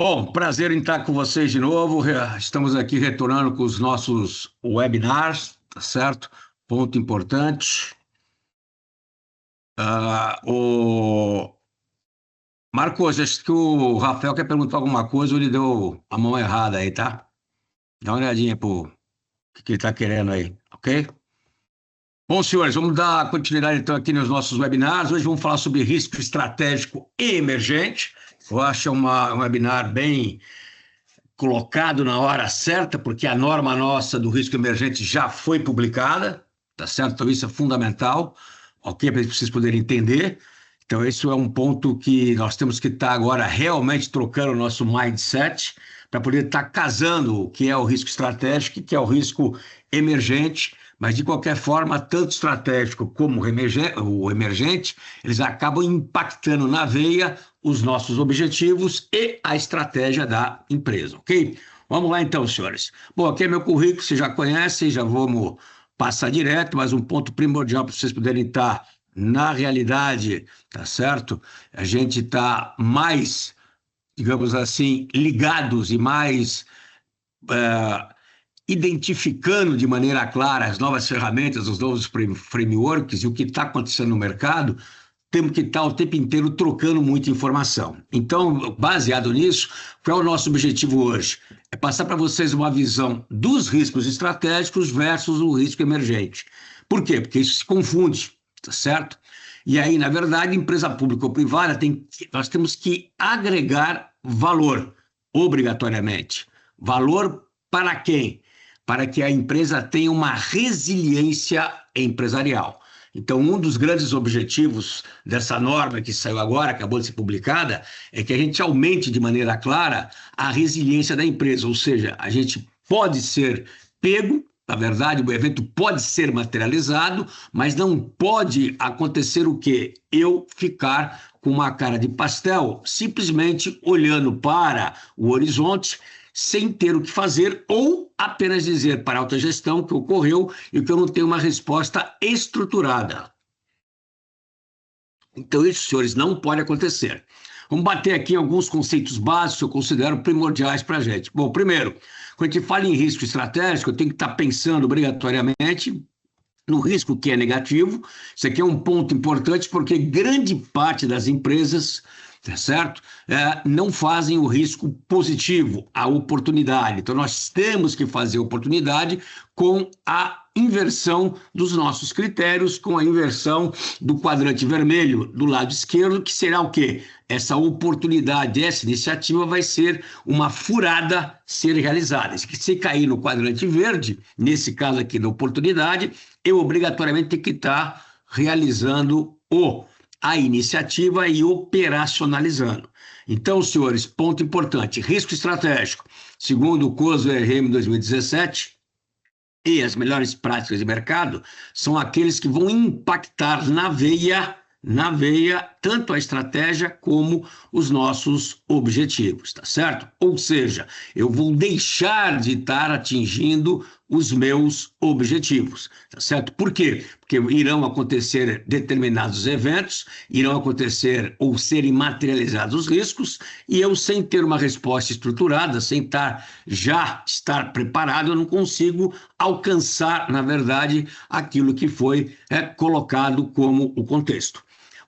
Bom, prazer em estar com vocês de novo. Estamos aqui retornando com os nossos webinars, tá certo? Ponto importante. O Marcos, acho que o Rafael quer perguntar alguma coisa ou ele deu a mão errada aí, tá? Dá uma olhadinha pro que ele está querendo aí, ok? Bom, senhores, vamos dar continuidade então aqui nos nossos webinars. Hoje vamos falar sobre risco estratégico e emergente. Eu acho um webinar bem colocado na hora certa, porque a norma nossa do risco emergente já foi publicada, tá certo? Então isso é fundamental, ok? Para vocês poderem entender. Então esse é um ponto que nós temos que estar agora realmente trocando o nosso mindset para poder estar casando o que é o risco estratégico e o que é o risco emergente, mas de qualquer forma, tanto estratégico como o emergente, eles acabam impactando na veia os nossos objetivos e a estratégia da empresa, ok? Vamos lá então, senhores. Bom, aqui é meu currículo, vocês já conhecem, já vamos passar direto, mas um ponto primordial para vocês poderem estar na realidade, tá certo? A gente está mais, digamos assim, ligados e mais identificando de maneira clara as novas ferramentas, os novos frameworks e o que está acontecendo no mercado, temos que estar o tempo inteiro trocando muita informação. Então, baseado nisso, qual é o nosso objetivo hoje? É passar para vocês uma visão dos riscos estratégicos versus o risco emergente. Por quê? Porque isso se confunde, tá certo? E aí, na verdade, empresa pública ou privada, nós temos que agregar valor, obrigatoriamente. Valor para quem? Para que a empresa tenha uma resiliência empresarial. Então, um dos grandes objetivos dessa norma que saiu agora, acabou de ser publicada, é que a gente aumente de maneira clara a resiliência da empresa, ou seja, a gente pode ser pego, na verdade, o evento pode ser materializado, mas não pode acontecer o quê? Eu ficar com uma cara de pastel, simplesmente olhando para o horizonte, sem ter o que fazer ou apenas dizer para a alta gestão que ocorreu e que eu não tenho uma resposta estruturada. Então, isso, senhores, não pode acontecer. Vamos bater aqui em alguns conceitos básicos que eu considero primordiais para a gente. Bom, primeiro, quando a gente fala em risco estratégico, eu tenho que estar pensando obrigatoriamente no risco que é negativo. Isso aqui é um ponto importante porque grande parte das empresas, tá certo? Não fazem o risco positivo, a oportunidade. Então, nós temos que fazer oportunidade com a inversão dos nossos critérios, com a inversão do quadrante vermelho do lado esquerdo, que será o quê? Essa oportunidade, essa iniciativa vai ser uma furada ser realizada. Se cair no quadrante verde, nesse caso aqui da oportunidade, eu obrigatoriamente tenho que estar realizando a iniciativa e operacionalizando. Então, senhores, ponto importante, risco estratégico. Segundo o COSO-RM 2017, e as melhores práticas de mercado são aqueles que vão impactar na veia, tanto a estratégia como os nossos objetivos, tá certo? Ou seja, eu vou deixar de estar atingindo os meus objetivos, tá certo? Por quê? Porque irão acontecer determinados eventos, irão acontecer ou serem materializados os riscos, e eu, sem ter uma resposta estruturada, sem estar preparado, eu não consigo alcançar, na verdade, aquilo que foi colocado como o contexto.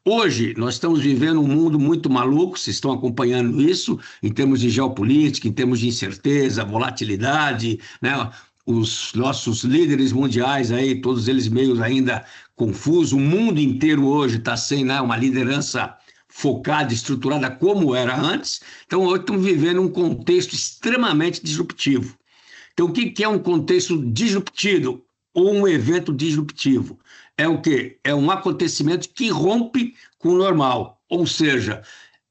Hoje, nós estamos vivendo um mundo muito maluco, vocês estão acompanhando isso, em termos de geopolítica, em termos de incerteza, volatilidade, né? Os nossos líderes mundiais aí, todos eles meio ainda confusos, o mundo inteiro hoje está sem, né, uma liderança focada, estruturada como era antes. Então, hoje estamos vivendo um contexto extremamente disruptivo. Então, o que é um contexto disruptivo ou um evento disruptivo? É o quê? É um acontecimento que rompe com o normal, ou seja,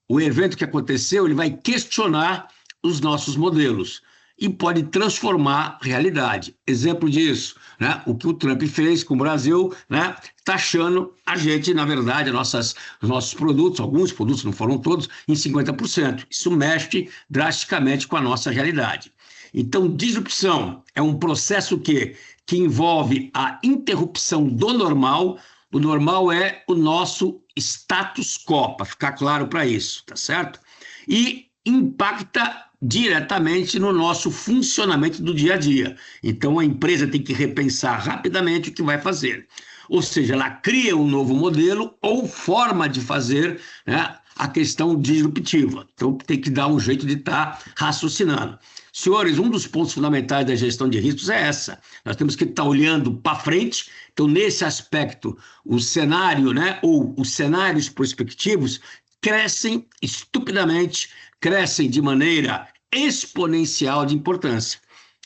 o evento que aconteceu, ele vai questionar os nossos modelos e pode transformar a realidade. Exemplo disso, né? O que o Trump fez com o Brasil, né? Taxando a gente, na verdade, os nossos produtos, alguns produtos, não foram todos, em 50%. Isso mexe drasticamente com a nossa realidade. Então, disrupção é um processo que envolve a interrupção do normal. O normal é o nosso status quo, para ficar claro para isso, tá certo? E impacta diretamente no nosso funcionamento do dia a dia. Então, a empresa tem que repensar rapidamente o que vai fazer. Ou seja, ela cria um novo modelo ou forma de fazer, né, a questão disruptiva. Então, tem que dar um jeito de estar raciocinando. Senhores, um dos pontos fundamentais da gestão de riscos é essa. Nós temos que estar olhando para frente. Então, nesse aspecto, o cenário, né, ou os cenários prospectivos crescem estupidamente, crescem de maneira exponencial de importância.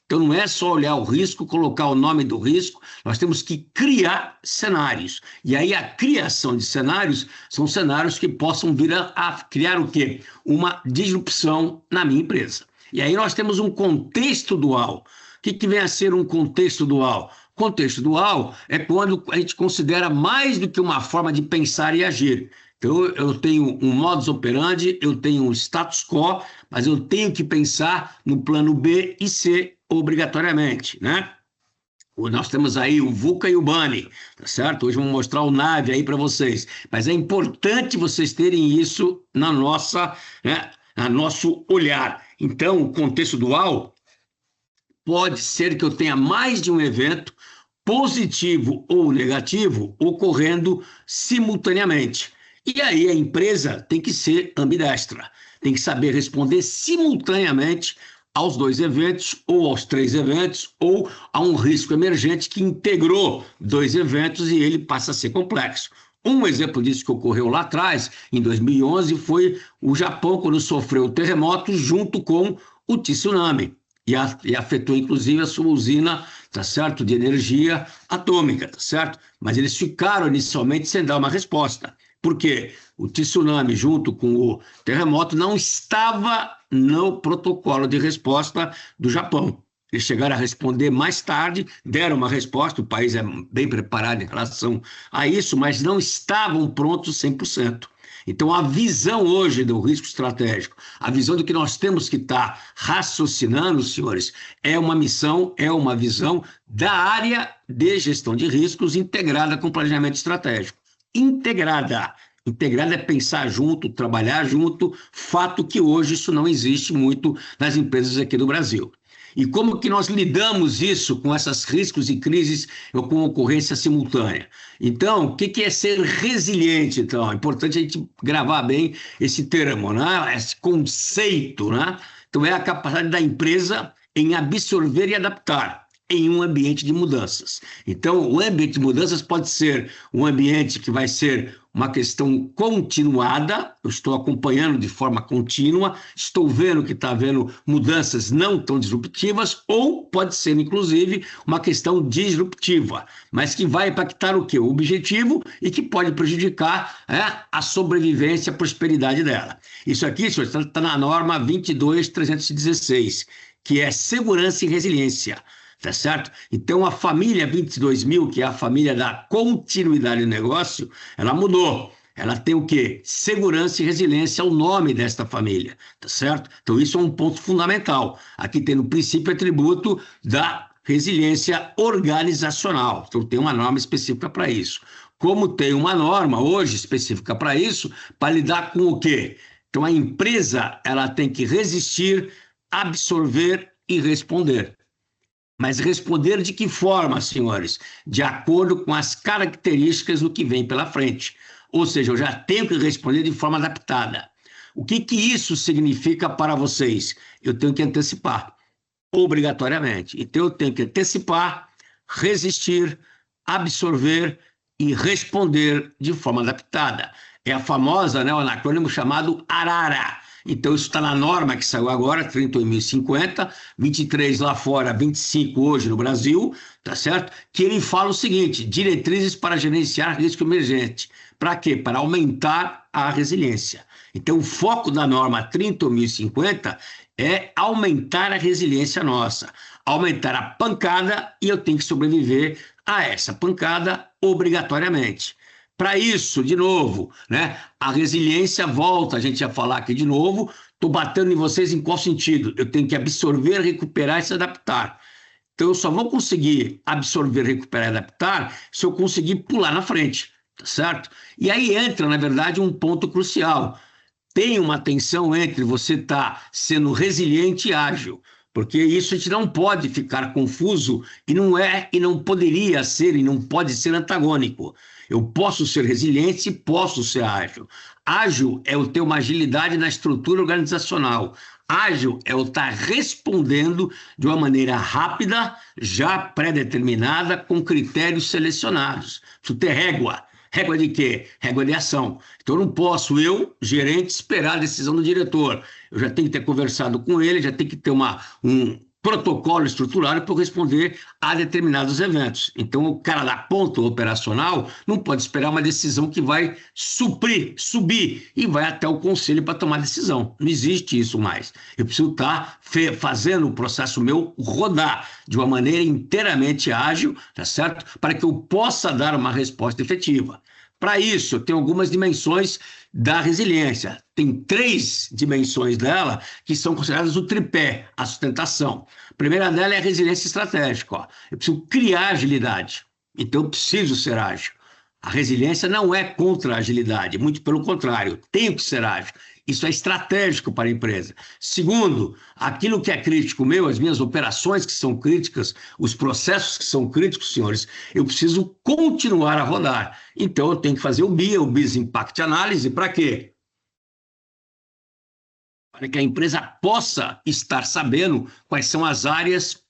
Então, não é só olhar o risco, colocar o nome do risco, nós temos que criar cenários. E aí, a criação de cenários são cenários que possam vir a criar o quê? Uma disrupção na minha empresa. E aí, nós temos um contexto dual. O que vem a ser um contexto dual? Contexto dual é quando a gente considera mais do que uma forma de pensar e agir. Então, eu tenho um modus operandi, eu tenho um status quo, mas eu tenho que pensar no plano B e C obrigatoriamente, né? Nós temos aí o VUCA e o BANI, tá certo? Hoje vamos mostrar o NAVE aí para vocês, mas é importante vocês terem isso na nossa, né, no nosso olhar. Então, o contexto dual pode ser que eu tenha mais de um evento, positivo ou negativo, ocorrendo simultaneamente. E aí a empresa tem que ser ambidestra, tem que saber responder simultaneamente aos 2 eventos, ou aos 3 eventos, ou a um risco emergente que integrou 2 eventos e ele passa a ser complexo. Um exemplo disso que ocorreu lá atrás, em 2011, foi o Japão, quando sofreu o terremoto junto com o tsunami. E afetou, inclusive, a sua usina, tá certo, de energia atômica, tá certo? Mas eles ficaram inicialmente sem dar uma resposta. Por quê? O tsunami, junto com o terremoto, não estava no protocolo de resposta do Japão. Eles chegaram a responder mais tarde, deram uma resposta, o país é bem preparado em relação a isso, mas não estavam prontos 100%. Então, a visão hoje do risco estratégico, a visão do que nós temos que estar raciocinando, senhores, é uma missão, é uma visão da área de gestão de riscos integrada com planejamento estratégico. Integrada. Integrada é pensar junto, trabalhar junto, fato que hoje isso não existe muito nas empresas aqui do Brasil. E como que nós lidamos isso com esses riscos e crises ou com ocorrência simultânea? Então, o que é ser resiliente? Então, é importante a gente gravar bem esse termo, né? Esse conceito, né? Então, é a capacidade da empresa em absorver e adaptar em um ambiente de mudanças. Então, o ambiente de mudanças pode ser um ambiente que vai ser uma questão continuada, eu estou acompanhando de forma contínua, estou vendo que está havendo mudanças não tão disruptivas, ou pode ser, inclusive, uma questão disruptiva, mas que vai impactar o quê? O objetivo e que pode prejudicar a sobrevivência, a prosperidade dela. Isso aqui, senhor, está na norma 22.316, que é segurança e resiliência. Tá certo? Então, a família 22.000, que é a família da continuidade do negócio, ela mudou. Ela tem o quê? Segurança e resiliência é o nome desta família, tá certo? Então, isso é um ponto fundamental. Aqui tem no princípio e atributo da resiliência organizacional. Então, tem uma norma específica para isso. Como tem uma norma hoje específica para isso, para lidar com o quê? Então, a empresa, ela tem que resistir, absorver e responder. Mas responder de que forma, senhores? De acordo com as características do que vem pela frente. Ou seja, eu já tenho que responder de forma adaptada. O que isso significa para vocês? Eu tenho que antecipar, obrigatoriamente. Então, eu tenho que antecipar, resistir, absorver e responder de forma adaptada. É a famosa, né, o anacrônimo chamado ARARA. Então, isso está na norma que saiu agora, 31.050, 23 lá fora, 25 hoje no Brasil, tá certo? Que ele fala o seguinte: diretrizes para gerenciar risco emergente. Para quê? Para aumentar a resiliência. Então, o foco da norma 30.050 é aumentar a resiliência nossa, aumentar a pancada, e eu tenho que sobreviver a essa pancada obrigatoriamente. Para isso, de novo, né, a resiliência volta, a gente ia falar aqui de novo, estou batendo em vocês em qual sentido? Eu tenho que absorver, recuperar e se adaptar. Então, eu só vou conseguir absorver, recuperar e adaptar se eu conseguir pular na frente, tá certo? E aí entra, na verdade, um ponto crucial. tem uma tensão entre você estar sendo resiliente e ágil, porque isso a gente não pode ficar confuso e não é e não poderia ser e não pode ser antagônico. Eu posso ser resiliente e posso ser ágil. Ágil é eu ter uma agilidade na estrutura organizacional. Ágil é eu estar respondendo de uma maneira rápida, já pré-determinada, com critérios selecionados. Preciso ter régua. Régua de quê? Régua de ação. Então, eu não posso, gerente, esperar a decisão do diretor. Eu já tenho que ter conversado com ele, já tenho que ter um protocolo estruturado para responder a determinados eventos. Então, o cara da ponta operacional não pode esperar uma decisão que vai subir e vai até o conselho para tomar decisão. Não existe isso mais. Eu preciso estar fazendo o processo meu rodar de uma maneira inteiramente ágil, tá certo? Para que eu possa dar uma resposta efetiva. Para isso, eu tenho algumas dimensões da resiliência. Tem 3 dimensões dela que são consideradas o tripé, a sustentação. A primeira dela é a resiliência estratégica. Ó. Eu preciso criar agilidade, então eu preciso ser ágil. A resiliência não é contra a agilidade, muito pelo contrário, tenho que ser ágil. Isso é estratégico para a empresa. Segundo, aquilo que é crítico meu, as minhas operações que são críticas, os processos que são críticos, senhores, eu preciso continuar a rodar. Então, eu tenho que fazer o BIA, o Business Impact Analysis, para quê? Para que a empresa possa estar sabendo quais são as áreas,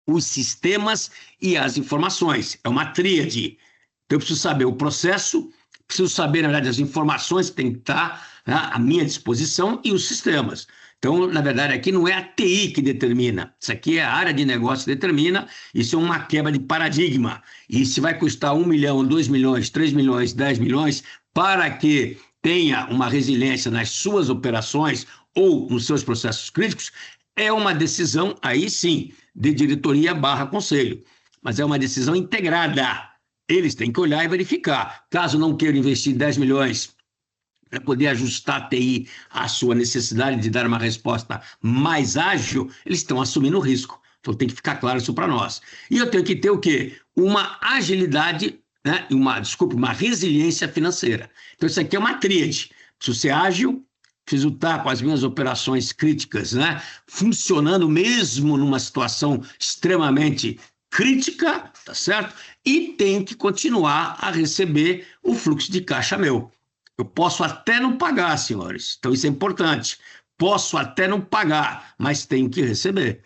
os sistemas e as informações. É uma tríade. Então, eu preciso saber o processo, preciso saber, na verdade, as informações que tem que estar à minha disposição e os sistemas. Então, na verdade, aqui não é a TI que determina, isso aqui é a área de negócio que determina, isso é uma quebra de paradigma. E se vai custar 1 milhão, 2 milhões, 3 milhões, 10 milhões, para que tenha uma resiliência nas suas operações ou nos seus processos críticos, é uma decisão, aí sim, de diretoria / conselho. Mas é uma decisão integrada. Eles têm que olhar e verificar. Caso não queiram investir 10 milhões para poder ajustar a TI à sua necessidade de dar uma resposta mais ágil, eles estão assumindo o risco. Então tem que ficar claro isso para nós. E eu tenho que ter o quê? Uma agilidade, né? uma resiliência financeira. Então isso aqui é uma tríade. Preciso ser ágil, preciso estar com as minhas operações críticas, né? Funcionando mesmo numa situação extremamente crítica, tá certo? E tenho que continuar a receber o fluxo de caixa meu. Eu posso até não pagar, senhores. Então, isso é importante. Posso até não pagar, mas tenho que receber.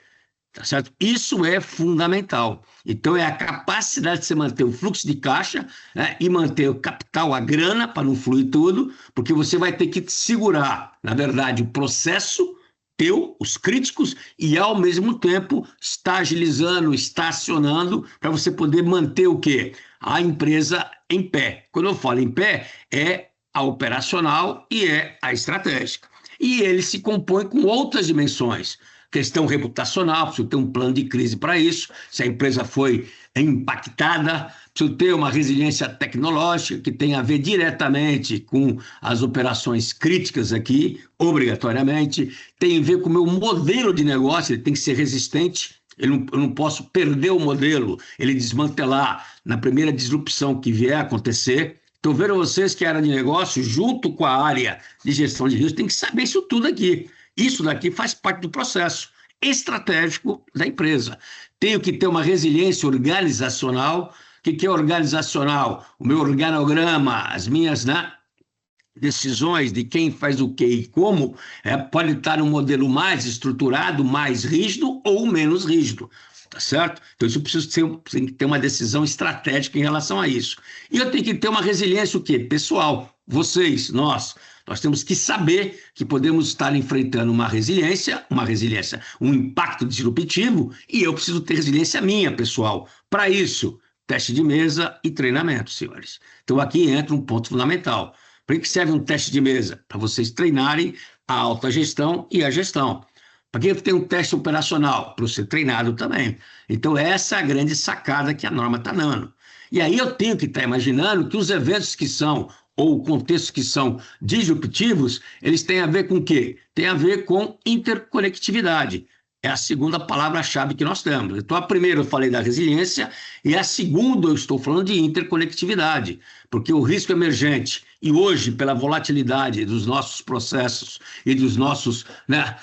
Tá certo? Isso é fundamental. Então, é a capacidade de você manter o fluxo de caixa, né, e manter o capital, a grana, para não fluir tudo, porque você vai ter que segurar, na verdade, o processo teu, os críticos, e, ao mesmo tempo, está agilizando, está acionando, para você poder manter o quê? A empresa em pé. Quando eu falo em pé, é a operacional e é a estratégica. E ele se compõe com outras dimensões. Questão reputacional, preciso ter um plano de crise para isso, se a empresa foi impactada, preciso ter uma resiliência tecnológica que tem a ver diretamente com as operações críticas aqui, obrigatoriamente, tem a ver com o meu modelo de negócio, ele tem que ser resistente, eu não posso perder o modelo, ele desmantelar na primeira disrupção que vier a acontecer. Então, vejo vocês que a área de negócio, junto com a área de gestão de risco, tem que saber isso tudo aqui. Isso daqui faz parte do processo estratégico da empresa. Tenho que ter uma resiliência organizacional. O que é organizacional? O meu organograma, as minhas, né, decisões de quem faz o que e como, pode estar num modelo mais estruturado, mais rígido ou menos rígido. Tá certo? Então, isso tem que ter uma decisão estratégica em relação a isso. E eu tenho que ter uma resiliência, o quê? Pessoal, vocês, nós temos que saber que podemos estar enfrentando uma resiliência, um impacto disruptivo, e eu preciso ter resiliência minha, pessoal. Para isso, teste de mesa e treinamento, senhores. Então, aqui entra um ponto fundamental. Para que serve um teste de mesa? Para vocês treinarem a alta gestão e a gestão. Para que tem um teste operacional? Para você treinado também. Então, essa é a grande sacada que a norma está dando. E aí eu tenho que estar imaginando que os eventos que são, ou contextos que são disruptivos, eles têm a ver com o quê? Tem a ver com interconectividade. É a segunda palavra-chave que nós temos. Então, a primeira eu falei da resiliência e a segunda eu estou falando de interconectividade, porque o risco emergente, e hoje, pela volatilidade dos nossos processos e dos nossos, né,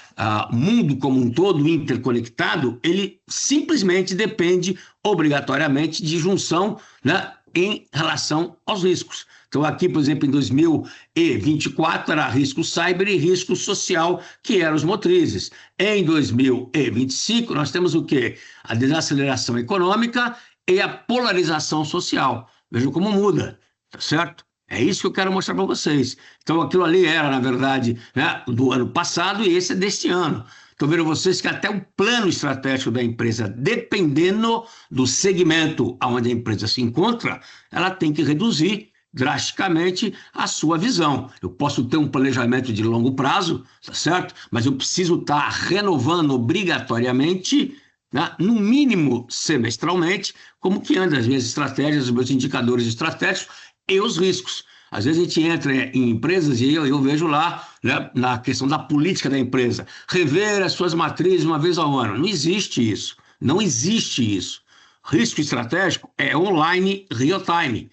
mundo como um todo interconectado, ele simplesmente depende obrigatoriamente de junção, né, em relação aos riscos. Então, aqui, por exemplo, em 2024, era risco cyber e risco social, que eram os motrizes. Em 2025, nós temos o quê? A desaceleração econômica e a polarização social. Vejam como muda, tá certo? É isso que eu quero mostrar para vocês. Então, aquilo ali era, na verdade, né, do ano passado e esse é deste ano. Estou vendo vocês que até o plano estratégico da empresa, dependendo do segmento onde a empresa se encontra, ela tem que reduzir drasticamente a sua visão. Eu posso ter um planejamento de longo prazo, tá certo? Mas eu preciso estar renovando obrigatoriamente, né, no mínimo semestralmente, como que anda as minhas estratégias, os meus indicadores estratégicos e os riscos. Às vezes a gente entra em empresas e eu vejo lá, né, na questão da política da empresa, rever as suas matrizes uma vez ao ano. Não existe isso. Não existe isso. Risco estratégico é online, real time.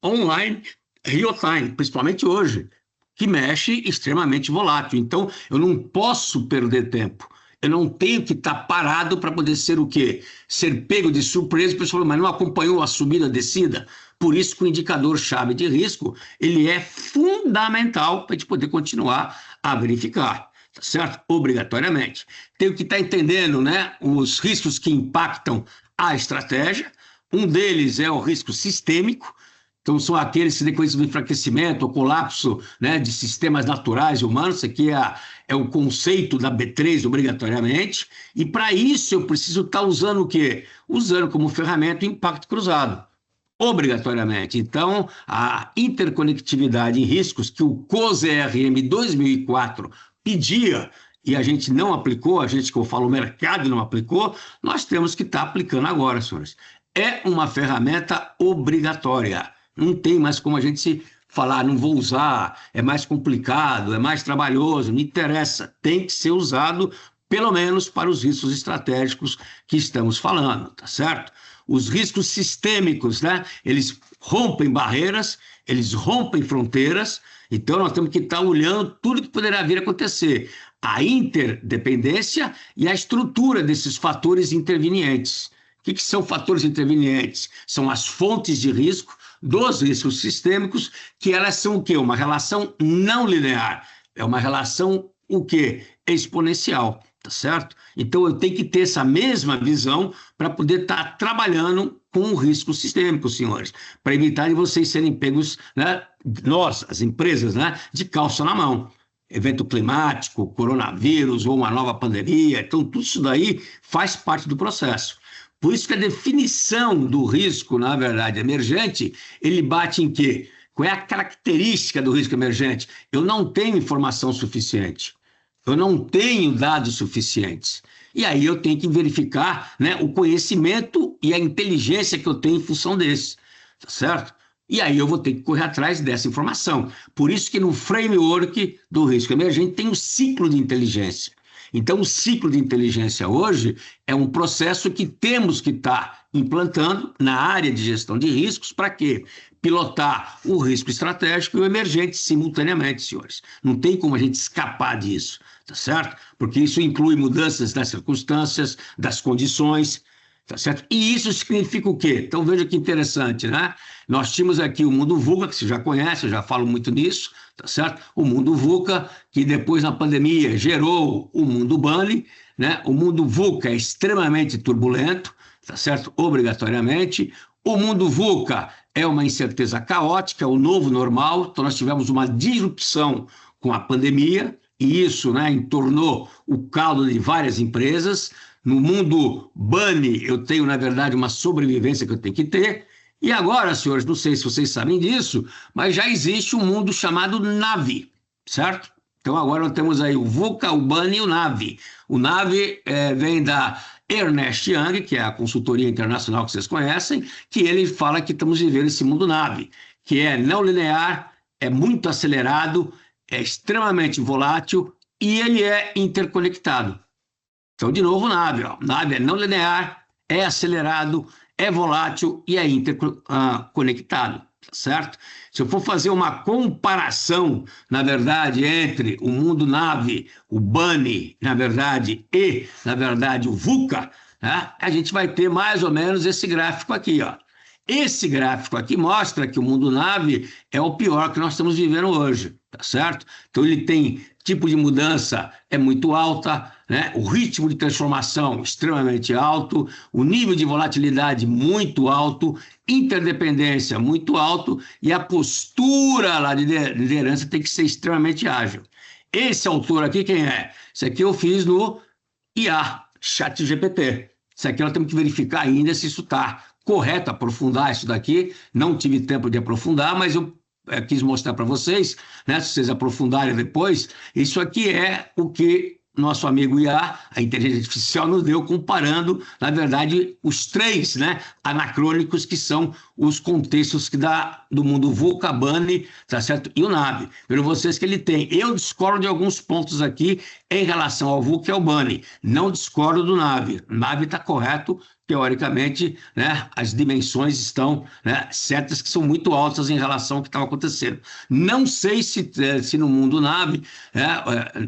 Online, real time, principalmente hoje, que mexe extremamente volátil. Então, eu não posso perder tempo. Eu não tenho que estar parado para poder ser o quê? Ser pego de surpresa, o pessoal, mas não acompanhou a subida, a descida. Por isso que o indicador-chave de risco, ele é fundamental para a gente poder continuar a verificar, tá certo? Obrigatoriamente. Tenho que estar entendendo, né, os riscos que impactam a estratégia. Um deles é o risco sistêmico. Então, são aqueles que decorrem do enfraquecimento, o colapso, né, de sistemas naturais e humanos. Isso aqui é o conceito da B3, obrigatoriamente. E, para isso, eu preciso estar usando o quê? Usando como ferramenta o impacto cruzado, obrigatoriamente. Então, a interconectividade em riscos que o COSERM 2004 pedia, e a gente não aplicou, a gente que eu falo, o mercado não aplicou, nós temos que estar aplicando agora, senhores. É uma ferramenta obrigatória. Não tem mais como a gente se falar, não vou usar, é mais complicado, é mais trabalhoso, não interessa. Tem que ser usado, pelo menos para os riscos estratégicos que estamos falando, tá certo? Os riscos sistêmicos, né? Eles rompem barreiras, eles rompem fronteiras, então nós temos que estar olhando tudo que poderá vir a acontecer. A interdependência e a estrutura desses fatores intervenientes. O que são fatores intervenientes? São as fontes de risco dos riscos sistêmicos, que elas são o quê? Uma relação não linear. É uma relação o quê? Exponencial, tá certo? Então eu tenho que ter essa mesma visão para poder estar trabalhando com o risco sistêmico, senhores, para evitar de vocês serem pegos, né, nós, as empresas, né, de calça na mão. Evento climático, coronavírus ou uma nova pandemia, então tudo isso daí faz parte do processo. Por isso que a definição do risco, na verdade, emergente, ele bate em quê? Qual é a característica do risco emergente? Eu não tenho informação suficiente, eu não tenho dados suficientes. E aí eu tenho que verificar, né, o conhecimento e a inteligência que eu tenho em função desse, tá certo? E aí eu vou ter que correr atrás dessa informação. Por isso que no framework do risco emergente tem o ciclo de inteligência. Então, o ciclo de inteligência hoje é um processo que temos que estar implantando na área de gestão de riscos para quê? Pilotar o risco estratégico e o emergente simultaneamente, senhores. Não tem como a gente escapar disso, tá certo? Porque isso inclui mudanças das circunstâncias, das condições, tá certo? E isso significa o quê? Então, veja que interessante, né? Nós tínhamos aqui o mundo VUCA, que você já conhece, eu já falo muito nisso, tá certo? O mundo VUCA, que depois na pandemia gerou o mundo Bunny, né? O mundo VUCA é extremamente turbulento, tá certo? Obrigatoriamente. O mundo VUCA é uma incerteza caótica, é o novo normal, então nós tivemos uma disrupção com a pandemia, e isso, né, entornou o caldo de várias empresas. No mundo Bunny, eu tenho, na verdade, uma sobrevivência que eu tenho que ter. E agora, senhores, não sei se vocês sabem disso, mas já existe um mundo chamado Navi, certo? Então agora nós temos aí o VUCA, o Bunny e o Navi. O Navi vem da Ernest Young, que é a consultoria internacional que vocês conhecem, que ele fala que estamos vivendo esse mundo Navi, que é não linear, é muito acelerado, é extremamente volátil e ele é interconectado. Então, de novo, nave. Ó. Nave é não linear, é acelerado, é volátil e é interconectado, tá certo? Se eu for fazer uma comparação, na verdade, entre o mundo nave, o Bunny, na verdade, e, na verdade, o VUCA, né, a gente vai ter mais ou menos esse gráfico aqui, ó. Esse gráfico aqui mostra que o mundo nave é o pior que nós estamos vivendo hoje, tá certo? Então ele tem tipo de mudança é muito alta, né? O ritmo de transformação extremamente alto, o nível de volatilidade muito alto, interdependência muito alto e a postura lá de liderança tem que ser extremamente ágil. Esse autor aqui quem é? Esse aqui eu fiz no IA, ChatGPT. Isso aqui nós temos que verificar ainda se isso está correto, aprofundar isso daqui. Não tive tempo de aprofundar, mas eu quis mostrar para vocês, né? Se vocês aprofundarem depois, isso aqui é o que nosso amigo IA, a inteligência artificial, nos deu comparando, na verdade, os três, né, anacrônicos que são os contextos que dá do mundo VUCA, Bunny, tá certo? E o nave. Viram vocês que ele tem. Eu discordo de alguns pontos aqui em relação ao VUCA e ao Bunny. Não discordo do nave. O nave está correto, teoricamente, né, as dimensões estão, né, certas, que são muito altas em relação ao que estava acontecendo. Não sei se no mundo nave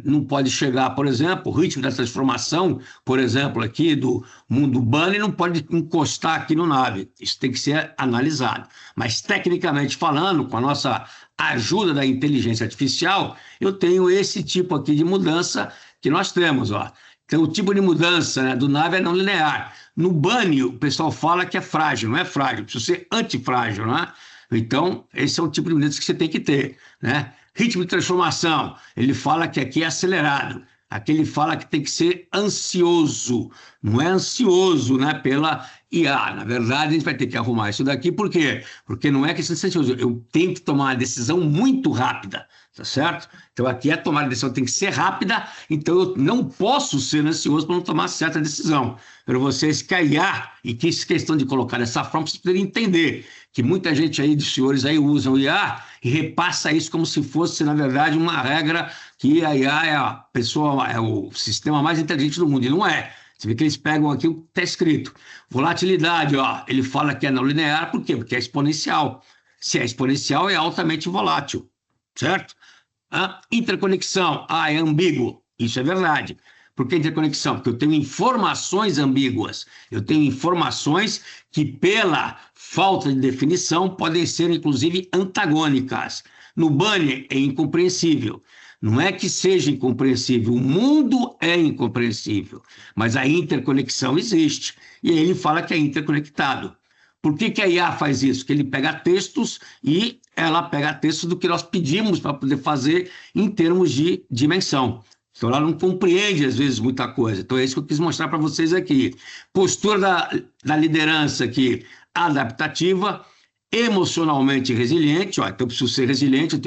não pode chegar, por exemplo, o ritmo da transformação, por exemplo, aqui do mundo Bunny não pode encostar aqui no nave. Isso tem que ser analisado. Mas, tecnicamente falando, com a nossa ajuda da inteligência artificial, eu tenho esse tipo aqui de mudança que nós temos, ó. Então, o tipo de mudança, né, do nave é não linear. No Bunny, o pessoal fala que é frágil, não é frágil, precisa ser antifrágil, não é? Então, esse é o tipo de mudança que você tem que ter, né? Ritmo de transformação, ele fala que aqui é acelerado. Aqui ele fala que tem que ser ansioso, não é ansioso, né, pela IA. Na verdade, a gente vai ter que arrumar isso daqui, por quê? Porque não é questão de ser ansioso, eu tenho que tomar uma decisão muito rápida, tá certo? Então aqui a tomada de decisão tem que ser rápida, então eu não posso ser ansioso para não tomar certa decisão. Para vocês que a IA, e que isso é questão de colocar dessa forma, vocês poderem entender que muita gente aí, de senhores aí, usam IA e repassa isso como se fosse, na verdade, uma regra que a IA é a pessoa, é o sistema mais inteligente do mundo, e não é. Você vê que eles pegam aqui o que está escrito. Volatilidade, ó, ele fala que é não linear, por quê? Porque é exponencial. Se é exponencial, é altamente volátil, certo? Interconexão, é ambíguo. Isso é verdade. Por que interconexão? Porque eu tenho informações ambíguas. Eu tenho informações que, pela falta de definição, podem ser, inclusive, antagônicas. No Bunny é incompreensível. Não é que seja incompreensível, o mundo é incompreensível, mas a interconexão existe. E aí ele fala que é interconectado. Por que a IA faz isso? Que ele pega textos e ela pega textos do que nós pedimos para poder fazer em termos de dimensão. Então, ela não compreende, às vezes, muita coisa. Então, é isso que eu quis mostrar para vocês aqui. Postura da liderança aqui, adaptativa, emocionalmente resiliente. Ó, então, eu preciso ser resiliente, eu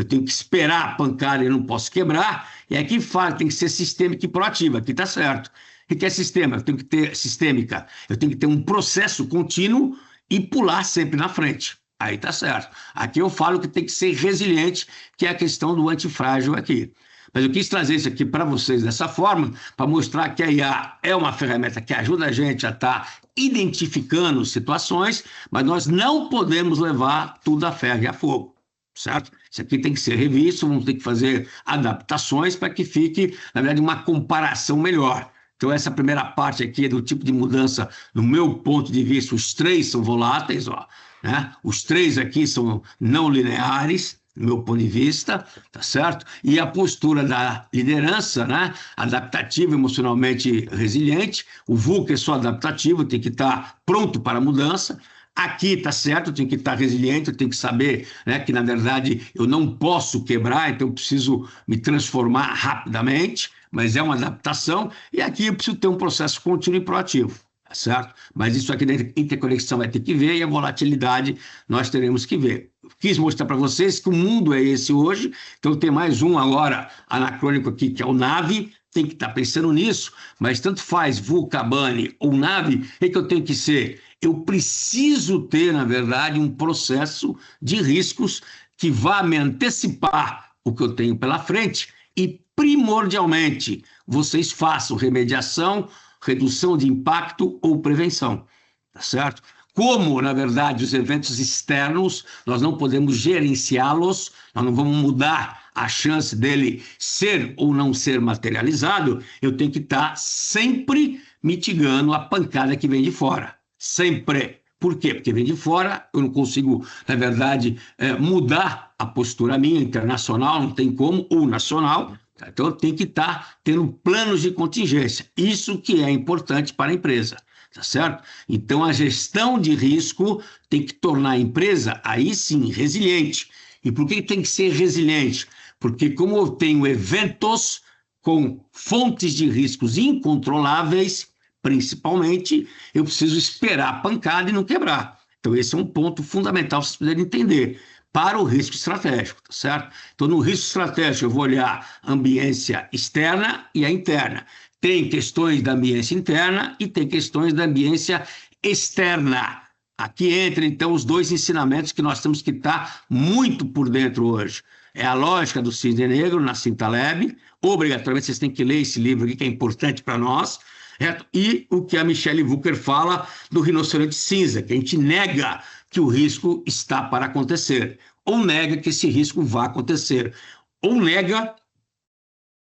tenho que esperar a pancada e não posso quebrar. E aqui fala, tem que ser sistêmica e proativa. Aqui está certo. O que é sistema? Eu tenho que ter sistêmica. Eu tenho que ter um processo contínuo e pular sempre na frente. Aí está certo. Aqui eu falo que tem que ser resiliente, que é a questão do antifrágil aqui. Mas eu quis trazer isso aqui para vocês dessa forma, para mostrar que a IA é uma ferramenta que ajuda a gente a estar identificando situações, mas nós não podemos levar tudo a ferro e a fogo, certo? Isso aqui tem que ser revisto, vamos ter que fazer adaptações para que fique, na verdade, uma comparação melhor. Então, essa primeira parte aqui é do tipo de mudança, no meu ponto de vista, os três são voláteis, ó, né? Os três aqui são não lineares, do meu ponto de vista, tá certo? E a postura da liderança, né? Adaptativa, emocionalmente resiliente. O VUCA é só adaptativo, tem que estar pronto para a mudança. Aqui está certo, eu tenho que estar resiliente, eu tenho que saber, né, que, na verdade, eu não posso quebrar, então eu preciso me transformar rapidamente, mas é uma adaptação. E aqui eu preciso ter um processo contínuo e proativo, tá certo? Mas isso aqui da interconexão vai ter que ver e a volatilidade nós teremos que ver. Quis mostrar para vocês que o mundo é esse hoje, então tem mais um agora anacrônico aqui, que é o nave. Tem que estar pensando nisso, mas tanto faz VUCA, Bunny ou nave, o que eu tenho que ser? Eu preciso ter, na verdade, um processo de riscos que vá me antecipar o que eu tenho pela frente e primordialmente, vocês façam remediação, redução de impacto ou prevenção, tá certo? Como, na verdade, os eventos externos, nós não podemos gerenciá-los, nós não vamos mudar a chance dele ser ou não ser materializado, eu tenho que estar sempre mitigando a pancada que vem de fora. Sempre. Por quê? Porque vem de fora, eu não consigo, na verdade, mudar a postura minha internacional, não tem como, ou nacional. Então, eu tenho que estar tendo planos de contingência. Isso que é importante para a empresa. Tá certo? Então, a gestão de risco tem que tornar a empresa, aí sim, resiliente. E por que tem que ser resiliente? Porque como eu tenho eventos com fontes de riscos incontroláveis, principalmente, eu preciso esperar a pancada e não quebrar. Então, esse é um ponto fundamental para vocês poderem entender para o risco estratégico, tá certo? Então, no risco estratégico, eu vou olhar a ambiência externa e a interna. Tem questões da ambiência interna e tem questões da ambiência externa. Aqui entra, então, os dois ensinamentos que nós temos que estar muito por dentro hoje. É a lógica do cisne negro, Nassim Taleb. Obrigatoriamente, vocês têm que ler esse livro aqui, que é importante para nós. Certo? E o que a Michelle Wucker fala do rinoceronte cinza, que a gente nega que o risco está para acontecer, ou nega que esse risco vai acontecer, ou nega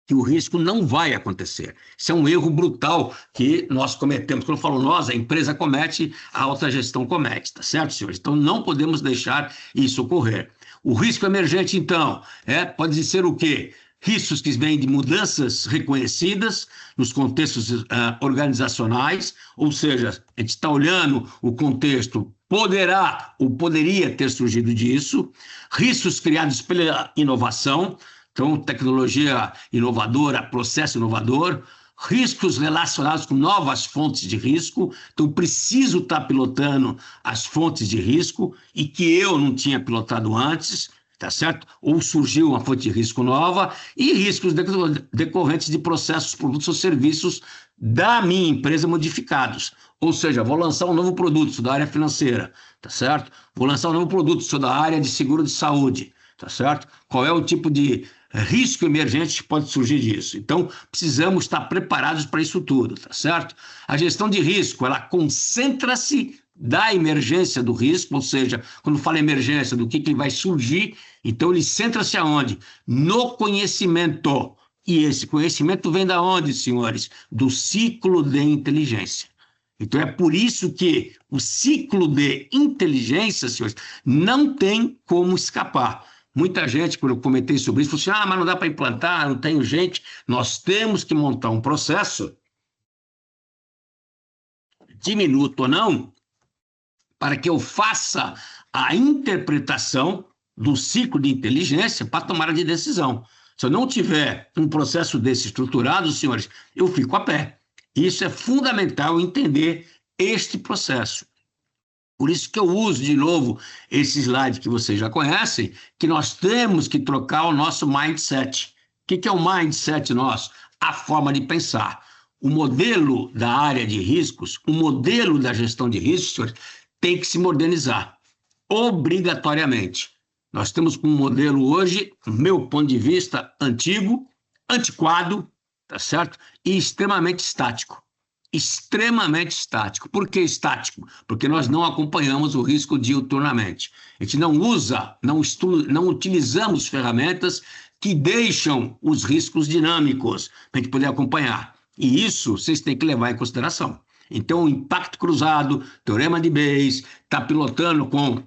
que o risco não vai acontecer. Isso é um erro brutal que nós cometemos. Quando eu falo nós, a empresa comete, a alta gestão comete, tá certo, senhores? Então, não podemos deixar isso ocorrer. O risco emergente, então, pode ser o quê? Riscos que vêm de mudanças reconhecidas nos contextos organizacionais, ou seja, a gente está olhando o contexto, poderá ou poderia ter surgido disso, riscos criados pela inovação, então, tecnologia inovadora, processo inovador, riscos relacionados com novas fontes de risco. Então, preciso estar pilotando as fontes de risco e que eu não tinha pilotado antes, tá certo? Ou surgiu uma fonte de risco nova e riscos decorrentes de processos, produtos ou serviços da minha empresa modificados. Ou seja, vou lançar um novo produto, sou da área financeira, tá certo? Vou lançar um novo produto, sou da área de seguro de saúde, tá certo? Qual é o tipo de risco emergente que pode surgir disso? Então, precisamos estar preparados para isso tudo, tá certo? A gestão de risco, ela concentra-se da emergência do risco, ou seja, quando fala emergência, do que vai surgir, então ele centra-se aonde? No conhecimento. E esse conhecimento vem da onde, senhores? Do ciclo de inteligência. Então é por isso que o ciclo de inteligência, senhores, não tem como escapar. Muita gente, quando eu comentei sobre isso, falou assim, mas não dá para implantar, não tenho gente. Nós temos que montar um processo, diminuto ou não, para que eu faça a interpretação do ciclo de inteligência para tomada de decisão. Se eu não tiver um processo desse estruturado, senhores, eu fico a pé. Isso é fundamental entender este processo. Por isso que eu uso, de novo, esse slide que vocês já conhecem, que nós temos que trocar o nosso mindset. O que é o mindset nosso? A forma de pensar. O modelo da área de riscos, o modelo da gestão de riscos, senhores, tem que se modernizar, obrigatoriamente. Nós temos um modelo hoje, do meu ponto de vista, antigo, antiquado, tá certo? E extremamente estático. Extremamente estático. Por que estático? Porque nós não acompanhamos o risco diuturnamente. A gente não usa, não utilizamos ferramentas que deixam os riscos dinâmicos para a gente poder acompanhar. E isso vocês têm que levar em consideração. Então, o impacto cruzado, teorema de Bayes, está pilotando com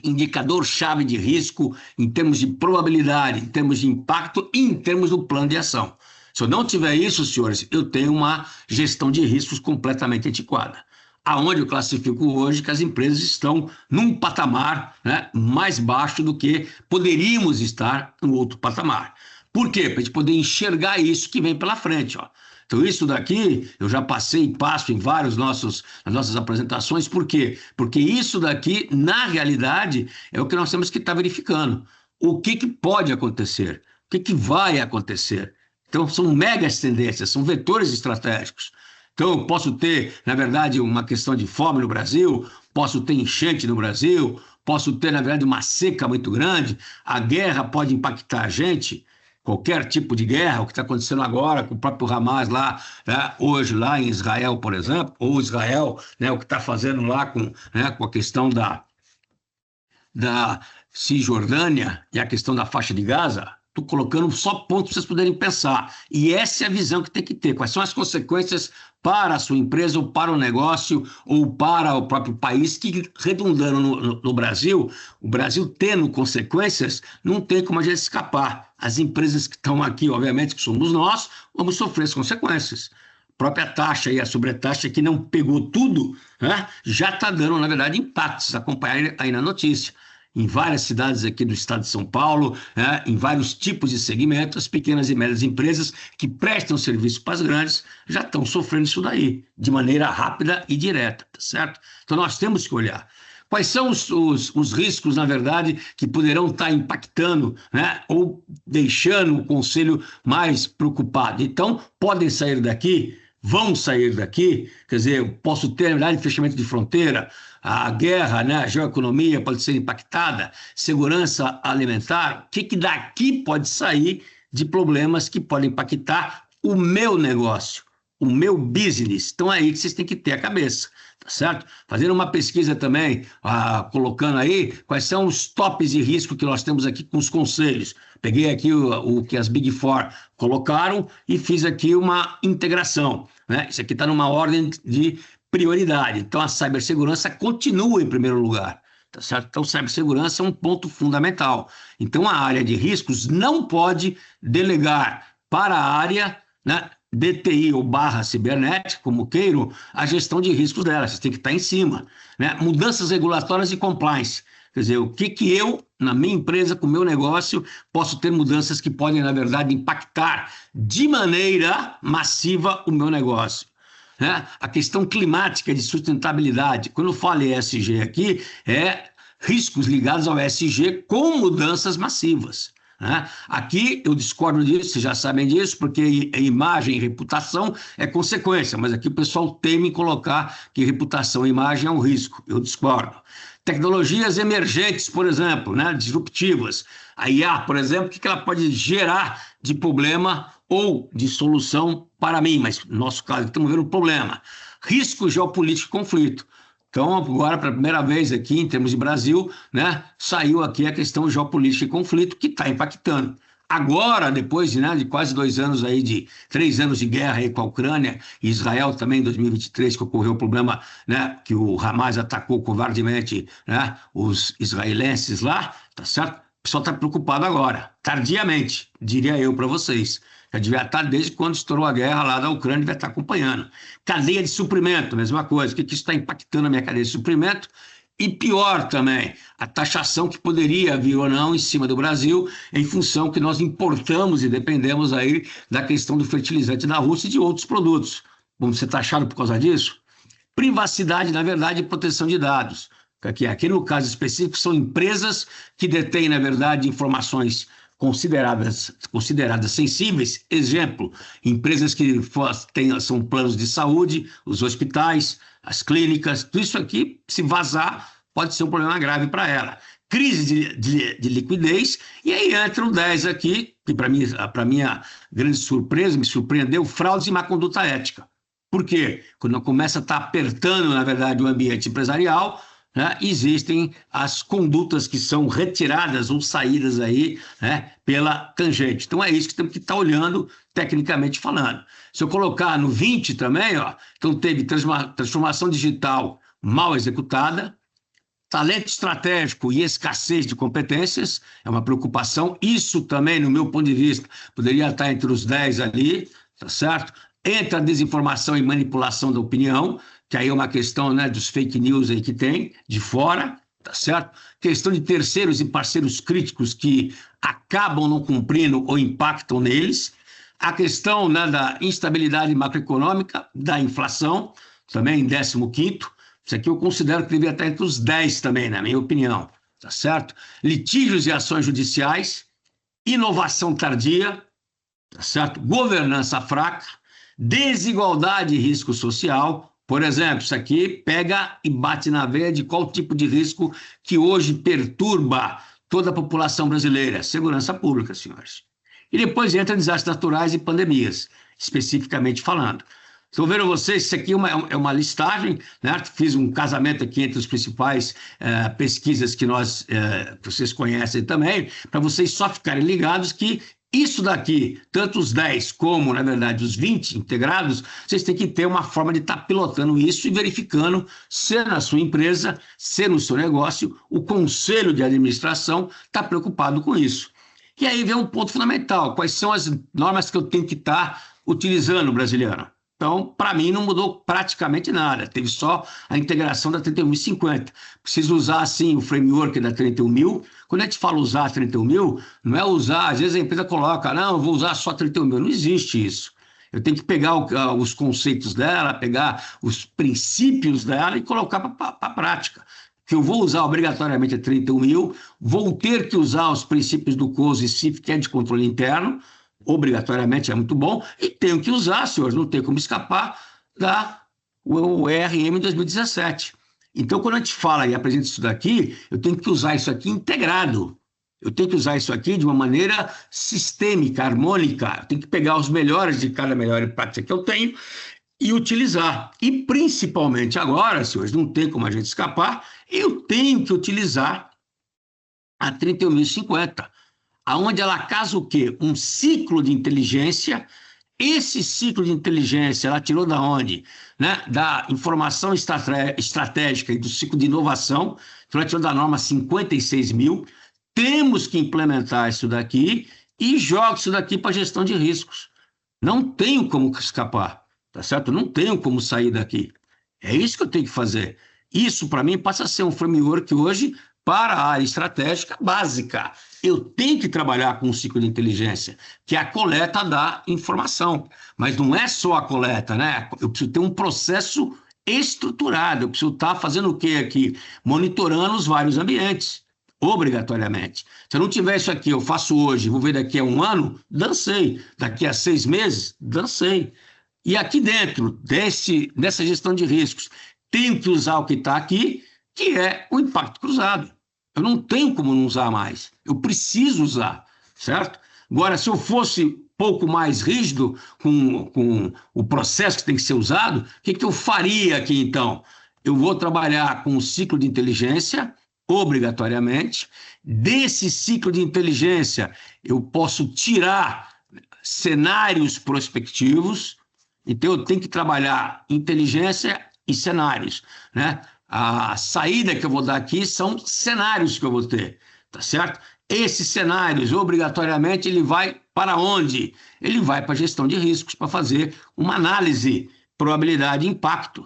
indicador-chave de risco em termos de probabilidade, em termos de impacto e em termos do plano de ação. Se eu não tiver isso, senhores, eu tenho uma gestão de riscos completamente antiquada. Aonde eu classifico hoje que as empresas estão num patamar, né, mais baixo do que poderíamos estar no outro patamar. Por quê? Para a gente poder enxergar isso que vem pela frente, ó. Então, isso daqui eu já passei e passo em vários nas nossas apresentações. Por quê? Porque isso daqui, na realidade, é o que nós temos que estar verificando. O que pode acontecer? O que vai acontecer? Então, são megas tendências, são vetores estratégicos. Então, eu posso ter, na verdade, uma questão de fome no Brasil, posso ter enchente no Brasil, posso ter, na verdade, uma seca muito grande, a guerra pode impactar a gente. qualquer tipo de guerra, o que está acontecendo agora com o próprio Hamas lá, né, hoje lá em Israel, por exemplo, ou Israel, né, o que está fazendo lá com a questão da Cisjordânia e a questão da faixa de Gaza, estou colocando só pontos para vocês poderem pensar. E essa é a visão que tem que ter. Quais são as consequências para a sua empresa, ou para o negócio, ou para o próprio país, que redundando no Brasil, o Brasil tendo consequências, não tem como a gente escapar. As empresas que estão aqui, obviamente, que somos nós, vamos sofrer as consequências. A própria taxa e a sobretaxa que não pegou tudo, né, já está dando, na verdade, impactos. Acompanhar aí na notícia. Em várias cidades aqui do estado de São Paulo, né, em vários tipos de segmentos, as pequenas e médias empresas que prestam serviço para as grandes já estão sofrendo isso daí, de maneira rápida e direta, tá certo? Então nós temos que olhar. Quais são os riscos, na verdade, que poderão estar impactando, né, ou deixando o Conselho mais preocupado? Então, podem sair daqui, vão sair daqui, quer dizer, eu posso ter, na verdade, fechamento de fronteira, a guerra, né, a geoeconomia pode ser impactada, segurança alimentar, o que daqui pode sair de problemas que podem impactar o meu negócio, o meu business? Então é aí que vocês têm que ter a cabeça, tá certo? Fazendo uma pesquisa também, colocando aí quais são os tops de risco que nós temos aqui com os conselhos. Peguei aqui o que as Big Four colocaram e fiz aqui uma integração, né? Isso aqui está numa ordem de prioridade. Então, a cibersegurança continua em primeiro lugar, tá certo? Então, cibersegurança é um ponto fundamental. Então, a área de riscos não pode delegar para a área, né, DTI ou barra cibernética, como queiram, a gestão de riscos dela. Vocês têm que estar em cima, né? Mudanças regulatórias e compliance. Quer dizer, o que eu, na minha empresa, com o meu negócio, posso ter mudanças que podem, na verdade, impactar de maneira massiva o meu negócio. Né? A questão climática de sustentabilidade. Quando eu falo ESG aqui, é riscos ligados ao ESG com mudanças massivas. Né? Aqui eu discordo disso, vocês já sabem disso, porque imagem e reputação é consequência, mas aqui o pessoal teme em colocar que reputação e imagem é um risco. Eu discordo. Tecnologias emergentes, por exemplo, né, disruptivas. A IA, por exemplo, o que ela pode gerar de problema ou de solução para mim, mas no nosso caso estamos vendo um problema. Risco geopolítico e conflito. Então, agora, pela primeira vez aqui, em termos de Brasil, né, saiu aqui a questão geopolítica e conflito, que está impactando. Agora, depois de quase 2 anos aí, de 3 anos de guerra aí com a Ucrânia e Israel também, em 2023, que ocorreu o problema, né, que o Hamas atacou covardemente, né, os israelenses lá, tá certo? O pessoal está preocupado agora, tardiamente, diria eu para vocês. Já devia estar desde quando estourou a guerra lá da Ucrânia, devia estar acompanhando. Cadeia de suprimento, mesma coisa. O que isso está impactando a minha cadeia de suprimento? E pior também, a taxação que poderia vir ou não em cima do Brasil, em função que nós importamos e dependemos aí da questão do fertilizante da Rússia e de outros produtos. Vamos ser taxados por causa disso? Privacidade, na verdade, e proteção de dados. Aqui no caso específico, são empresas que detêm, na verdade, informações consideradas sensíveis. Exemplo, empresas que são planos de saúde, os hospitais, as clínicas, tudo isso aqui, se vazar, pode ser um problema grave para ela. Crise de liquidez, e aí entra o 10 aqui, que para minha grande surpresa, me surpreendeu, fraudes e má conduta ética. Por quê? Quando começa a estar apertando, na verdade, o ambiente empresarial, né, existem as condutas que são retiradas ou saídas aí, né, pela tangente. Então é isso que temos que estar olhando tecnicamente falando. Se eu colocar no 20 também, ó, então teve transformação digital mal executada, talento estratégico e escassez de competências, é uma preocupação. Isso também, no meu ponto de vista, poderia estar entre os 10 ali, tá certo? Entra a desinformação e manipulação da opinião, que aí é uma questão, né, dos fake news aí que tem, de fora, tá certo? Questão de terceiros e parceiros críticos que acabam não cumprindo ou impactam neles. A questão, né, da instabilidade macroeconômica, da inflação, também em 15º. Isso aqui eu considero que deveria estar entre os 10 também, na minha opinião, tá certo? Litígios e ações judiciais, inovação tardia, tá certo? Governança fraca, desigualdade e risco social. Por exemplo, isso aqui pega e bate na veia de qual tipo de risco que hoje perturba toda a população brasileira. Segurança pública, senhores. E depois entra desastres naturais e pandemias, especificamente falando. Estão vendo vocês, isso aqui é uma listagem, né? Fiz um casamento aqui entre as principais pesquisas que vocês conhecem também, para vocês só ficarem ligados que isso daqui, tanto os 10 como, na verdade, os 20 integrados, vocês têm que ter uma forma de estar pilotando isso e verificando se na sua empresa, se no seu negócio, o conselho de administração está preocupado com isso. E aí vem um ponto fundamental, quais são as normas que eu tenho que estar utilizando, brasileiro? Então, para mim, não mudou praticamente nada. Teve só a integração da 31.050. Preciso usar, assim, o framework da 31.000. Quando a gente fala usar 31.000, não é usar... Às vezes a empresa coloca, não, eu vou usar só 31.000. Não existe isso. Eu tenho que pegar os conceitos dela, pegar os princípios dela e colocar para a prática. Que eu vou usar obrigatoriamente a 31.000, vou ter que usar os princípios do COSE e CIF, que é de controle interno, obrigatoriamente é muito bom, e tenho que usar, senhores, não tem como escapar da URM 2017. Então, quando a gente fala e apresenta isso daqui, eu tenho que usar isso aqui integrado. Eu tenho que usar isso aqui de uma maneira sistêmica, harmônica. Eu tenho que pegar os melhores de cada melhor prática que eu tenho e utilizar. E, principalmente agora, senhores, não tem como a gente escapar, eu tenho que utilizar a 31.050. Aonde ela casa o quê? Um ciclo de inteligência. Esse ciclo de inteligência, ela tirou da onde? Né? Da informação estratégica e do ciclo de inovação, então ela tirou da norma 56.000. Temos que implementar isso daqui e joga isso daqui para gestão de riscos. Não tenho como escapar, tá certo? Não tenho como sair daqui. É isso que eu tenho que fazer. Isso, para mim, passa a ser um framework hoje para a área estratégica básica. Eu tenho que trabalhar com um ciclo de inteligência, que é a coleta da informação. Mas não é só a coleta, né? Eu preciso ter um processo estruturado. Eu preciso estar fazendo o quê aqui? Monitorando os vários ambientes, obrigatoriamente. Se eu não tiver isso aqui, eu faço hoje, vou ver daqui a um ano, dancei. Daqui a 6 meses, dancei. E aqui dentro dessa gestão de riscos, tenho que usar o que está aqui, que é o impacto cruzado. Eu não tenho como não usar mais. Eu preciso usar, certo? Agora, se eu fosse pouco mais rígido com o processo que tem que ser usado, o que eu faria aqui, então? Eu vou trabalhar com o ciclo de inteligência, obrigatoriamente. Desse ciclo de inteligência, eu posso tirar cenários prospectivos. Então, eu tenho que trabalhar inteligência e cenários, né? A saída que eu vou dar aqui são cenários que eu vou ter, tá certo? Esses cenários, obrigatoriamente, ele vai para onde? Ele vai para a gestão de riscos, para fazer uma análise, probabilidade e impacto.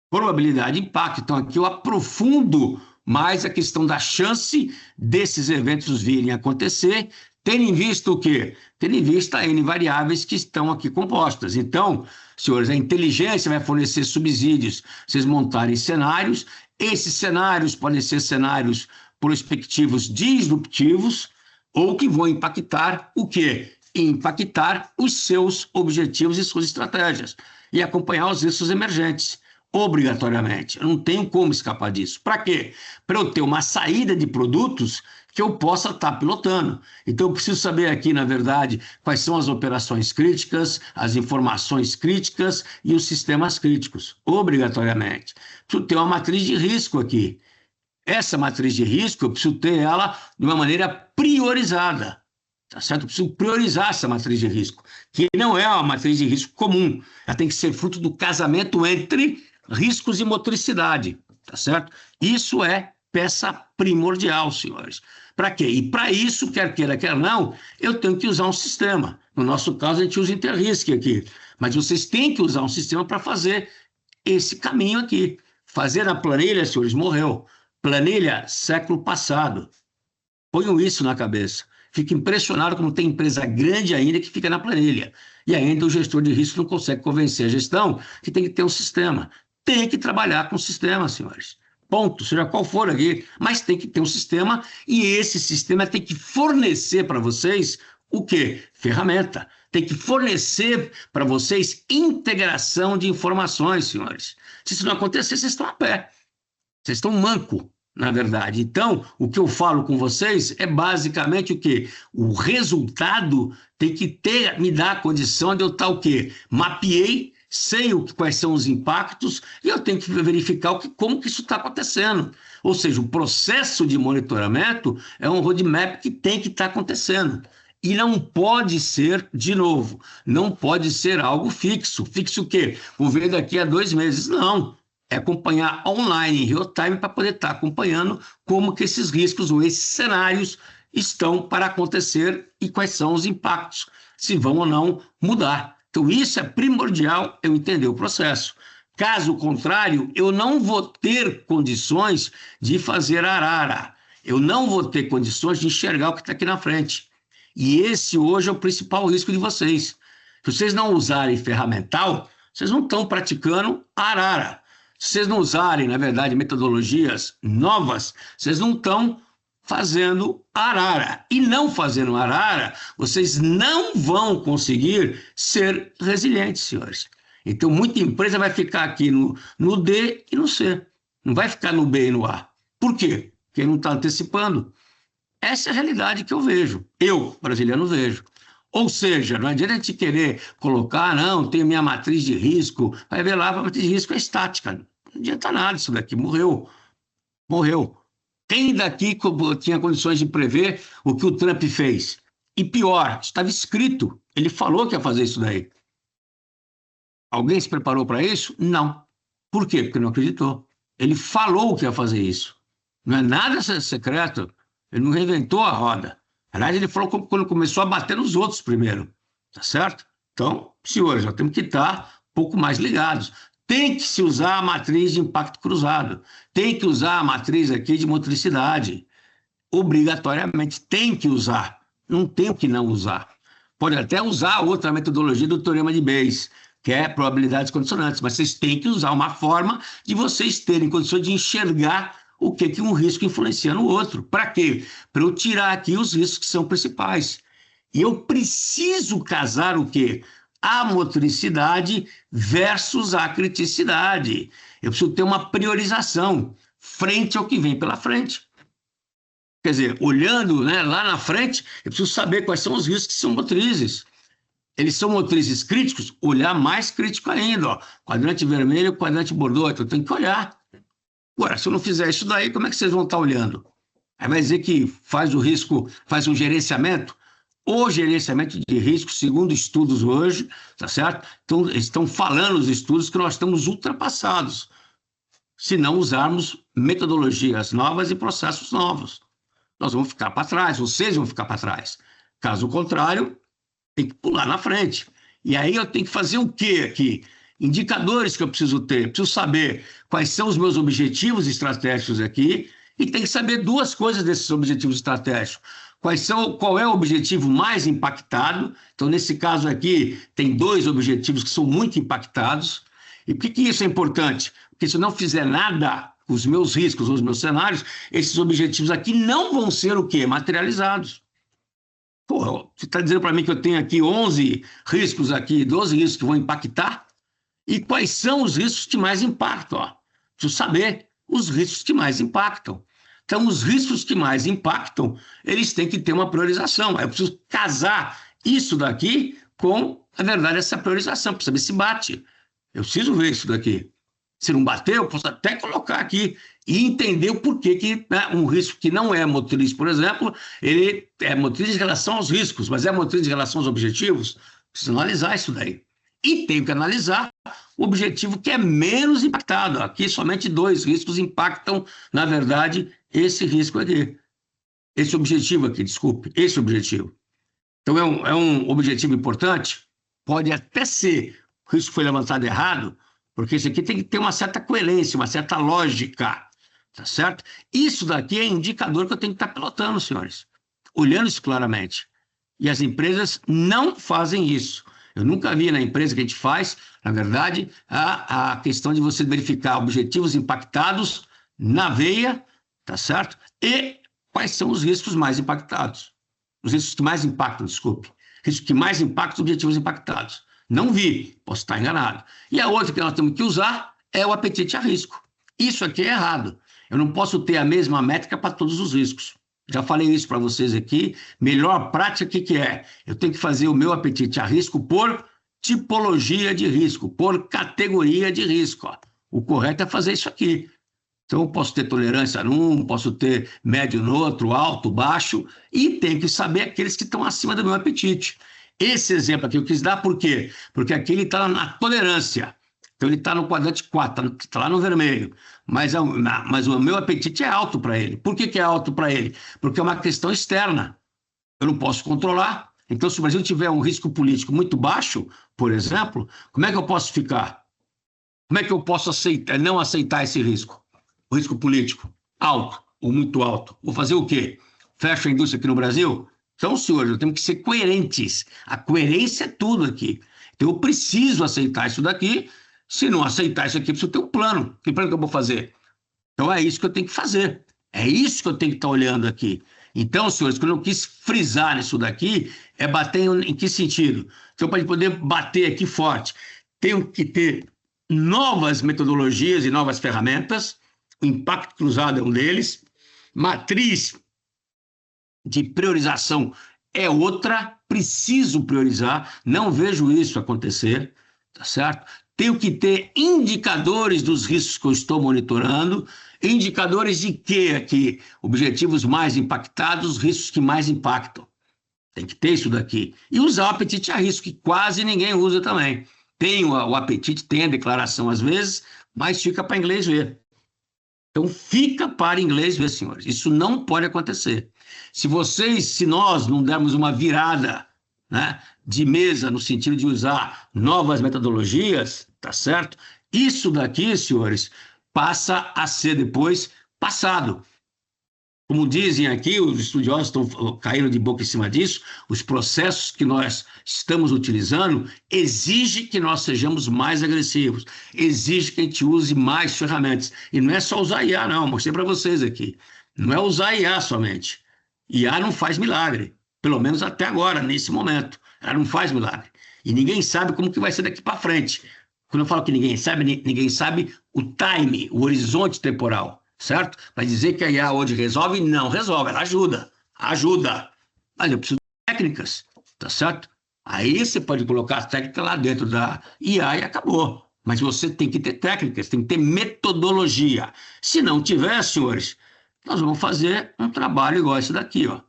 Probabilidade e impacto. Então, aqui eu aprofundo mais a questão da chance desses eventos virem a acontecer, tendo em vista o quê? Tendo em vista N variáveis que estão aqui compostas. Então, senhores, a inteligência vai fornecer subsídios, vocês montarem cenários. Esses cenários podem ser cenários prospectivos disruptivos ou que vão impactar o quê? Impactar os seus objetivos e suas estratégias e acompanhar os riscos emergentes, obrigatoriamente. Eu não tenho como escapar disso. Para quê? Para eu ter uma saída de produtos que eu possa estar pilotando. Então, eu preciso saber aqui, na verdade, quais são as operações críticas, as informações críticas e os sistemas críticos, obrigatoriamente. Preciso ter uma matriz de risco aqui. Essa matriz de risco, eu preciso ter ela de uma maneira priorizada, tá certo? Eu preciso priorizar essa matriz de risco, que não é uma matriz de risco comum. Ela tem que ser fruto do casamento entre riscos e motricidade, tá certo? Isso é peça primordial, senhores. Para quê? E para isso, quer queira, quer não, eu tenho que usar um sistema. No nosso caso, a gente usa Interrisk aqui. Mas vocês têm que usar um sistema para fazer esse caminho aqui. Fazer a planilha, senhores, morreu. Planilha, século passado. Ponham isso na cabeça. Fico impressionado como tem empresa grande ainda que fica na planilha. E ainda o gestor de risco não consegue convencer a gestão que tem que ter um sistema. Tem que trabalhar com o sistema, senhores. Ponto, seja qual for aqui, mas tem que ter um sistema e esse sistema tem que fornecer para vocês o quê? Ferramenta. Tem que fornecer para vocês integração de informações, senhores. Se isso não acontecer, vocês estão a pé. Vocês estão manco. na verdade. Então, o que eu falo com vocês é basicamente o quê? O resultado tem que ter, me dar a condição de eu estar o quê? Mapeei, sei quais são os impactos e eu tenho que verificar como que isso está acontecendo. Ou seja, o processo de monitoramento é um roadmap que tem que estar acontecendo. E não pode ser, de novo, não pode ser algo fixo. Fixo o quê? Vou ver daqui a 2 meses. Não. É acompanhar online, em real time, para poder estar acompanhando como que esses riscos ou esses cenários estão para acontecer e quais são os impactos, se vão ou não mudar. Então, isso é primordial, eu entender o processo. Caso contrário, eu não vou ter condições de fazer arara. Eu não vou ter condições de enxergar o que está aqui na frente. E esse hoje é o principal risco de vocês. Se vocês não usarem ferramental, vocês não estão praticando arara. Se vocês não usarem, na verdade, metodologias novas, vocês não estão fazendo arara. E não fazendo arara, vocês não vão conseguir ser resilientes, senhores. Então, muita empresa vai ficar aqui no D e no C. Não vai ficar no B e no A. Por quê? Porque não está antecipando. Essa é a realidade que eu vejo. Eu, brasileiro, vejo. Ou seja, não adianta a gente querer colocar, não, tenho minha matriz de risco. Vai ver lá, a matriz de risco é estática. Não adianta nada isso daqui, morreu. Morreu. Quem daqui tinha condições de prever o que o Trump fez? E pior, estava escrito. Ele falou que ia fazer isso daí. Alguém se preparou para isso? Não. Por quê? Porque não acreditou. Ele falou que ia fazer isso. Não é nada secreto. Ele não reinventou a roda. Aliás, ele falou quando começou a bater nos outros primeiro. Tá certo? Então, senhores, nós temos que estar um pouco mais ligados. Tem que se usar a matriz de impacto cruzado. Tem que usar a matriz aqui de motricidade. Obrigatoriamente tem que usar. Não tem o que não usar. Pode até usar outra metodologia do teorema de Bayes, que é probabilidades condicionantes, mas vocês têm que usar uma forma de vocês terem condições de enxergar o que um risco influencia no outro. Para quê? Para eu tirar aqui os riscos que são principais. E eu preciso casar o quê? A motricidade versus a criticidade. Eu preciso ter uma priorização frente ao que vem pela frente. Quer dizer, olhando, né, lá na frente, eu preciso saber quais são os riscos que são motrizes. Eles são motrizes críticos? Olhar mais crítico ainda. Ó. Quadrante vermelho, quadrante bordô. Então, eu tenho que olhar. Agora, se eu não fizer isso daí, como é que vocês vão estar olhando? Aí vai dizer que faz o risco, faz um gerenciamento? O gerenciamento de risco, segundo estudos hoje, tá certo? Então, estão falando os estudos que nós estamos ultrapassados se não usarmos metodologias novas e processos novos. Nós vamos ficar para trás, vocês vão ficar para trás. Caso contrário, tem que pular na frente. E aí eu tenho que fazer o quê aqui? Indicadores que eu preciso ter. Preciso saber quais são os meus objetivos estratégicos aqui e tem que saber 2 coisas desses objetivos estratégicos. Qual é o objetivo mais impactado? Então, nesse caso aqui, tem 2 objetivos que são muito impactados. E por que isso é importante? Porque se eu não fizer nada, os meus riscos, os meus cenários, esses objetivos aqui não vão ser o quê? Materializados. Pô, você está dizendo para mim que eu tenho aqui 11 riscos aqui, 12 riscos que vão impactar? E quais são os riscos que mais impactam? Ó? Preciso saber os riscos que mais impactam. Então, os riscos que mais impactam, eles têm que ter uma priorização. Eu preciso casar isso daqui com, na verdade, essa priorização, para saber se bate. Eu preciso ver isso daqui. Se não bater, eu posso até colocar aqui e entender o porquê que, né, um risco que não é motriz, por exemplo, ele é motriz em relação aos riscos, mas é motriz em relação aos objetivos. Preciso analisar isso daí. E tenho que analisar o objetivo que é menos impactado. Aqui somente 2 riscos impactam, na verdade, esse risco aqui. Esse objetivo aqui, desculpe, esse objetivo. Então, é um objetivo importante? Pode até ser. O risco foi levantado errado, porque isso aqui tem que ter uma certa coerência, uma certa lógica, tá certo? Isso daqui é indicador que eu tenho que estar pilotando, senhores, olhando isso claramente. E as empresas não fazem isso. Eu nunca vi na empresa que a gente faz, na verdade, a questão de você verificar objetivos impactados na veia, tá certo? E quais são os riscos mais impactados. Os riscos que mais impactam, desculpe. Riscos que mais impactam, objetivos impactados. Não vi, posso estar enganado. E a outra que nós temos que usar é o apetite a risco. Isso aqui é errado. Eu não posso ter a mesma métrica para todos os riscos. Já falei isso para vocês aqui. Melhor prática, o que, que é? Eu tenho que fazer o meu apetite a risco por tipologia de risco, por categoria de risco. Ó. O correto é fazer isso aqui. Então, eu posso ter tolerância num, posso ter médio no outro, alto, baixo, e tenho que saber aqueles que estão acima do meu apetite. Esse exemplo aqui eu quis dar por quê? Porque aqui ele está na tolerância. Então, ele está no quadrante 4, está lá no vermelho. Mas o meu apetite é alto para ele. Por que, que é alto para ele? Porque é uma questão externa. Eu não posso controlar. Então, se o Brasil tiver um risco político muito baixo, por exemplo, como é que eu posso ficar? Como é que eu posso não aceitar esse risco? O risco político alto ou muito alto. Vou fazer o quê? Fecho a indústria aqui no Brasil? Então, senhores, nós temos que ser coerentes. A coerência é tudo aqui. Então, eu preciso aceitar isso daqui. Se não aceitar isso aqui, eu preciso ter um plano. Que plano que eu vou fazer? Então, é isso que eu tenho que fazer. É isso que eu tenho que estar olhando aqui. Então, senhores, quando eu quis frisar nisso daqui, é bater em que sentido? Então, para poder bater aqui forte, tenho que ter novas metodologias e novas ferramentas. O impacto cruzado é um deles. Matriz de priorização é outra. Preciso priorizar. Não vejo isso acontecer, tá certo? Tenho que ter indicadores dos riscos que eu estou monitorando. Indicadores de quê aqui? Objetivos mais impactados, riscos que mais impactam. Tem que ter isso daqui. E usar o apetite a risco, que quase ninguém usa também. Tem o apetite, tem a declaração às vezes, mas fica para inglês ver. Então, fica para inglês ver, senhores. Isso não pode acontecer. Se nós não dermos uma virada, né, de mesa no sentido de usar novas metodologias, tá certo? Isso daqui, senhores, passa a ser depois passado. Como dizem aqui, os estudiosos estão caindo de boca em cima disso, os processos que nós estamos utilizando exigem que nós sejamos mais agressivos, exige que a gente use mais ferramentas. E não é só usar IA, não, mostrei para vocês aqui. Não é usar IA somente. IA não faz milagre, pelo menos até agora, nesse momento. Ela não faz milagre. E ninguém sabe como que vai ser daqui para frente. Quando eu falo que ninguém sabe o time, o horizonte temporal. Certo? Vai dizer que a IA hoje resolve? Não resolve, ela ajuda. Ajuda. Mas eu preciso de técnicas, tá certo? Aí você pode colocar as técnicas lá dentro da IA e acabou. Mas você tem que ter técnicas, tem que ter metodologia. Se não tiver, senhores, nós vamos fazer um trabalho igual esse daqui, ó. A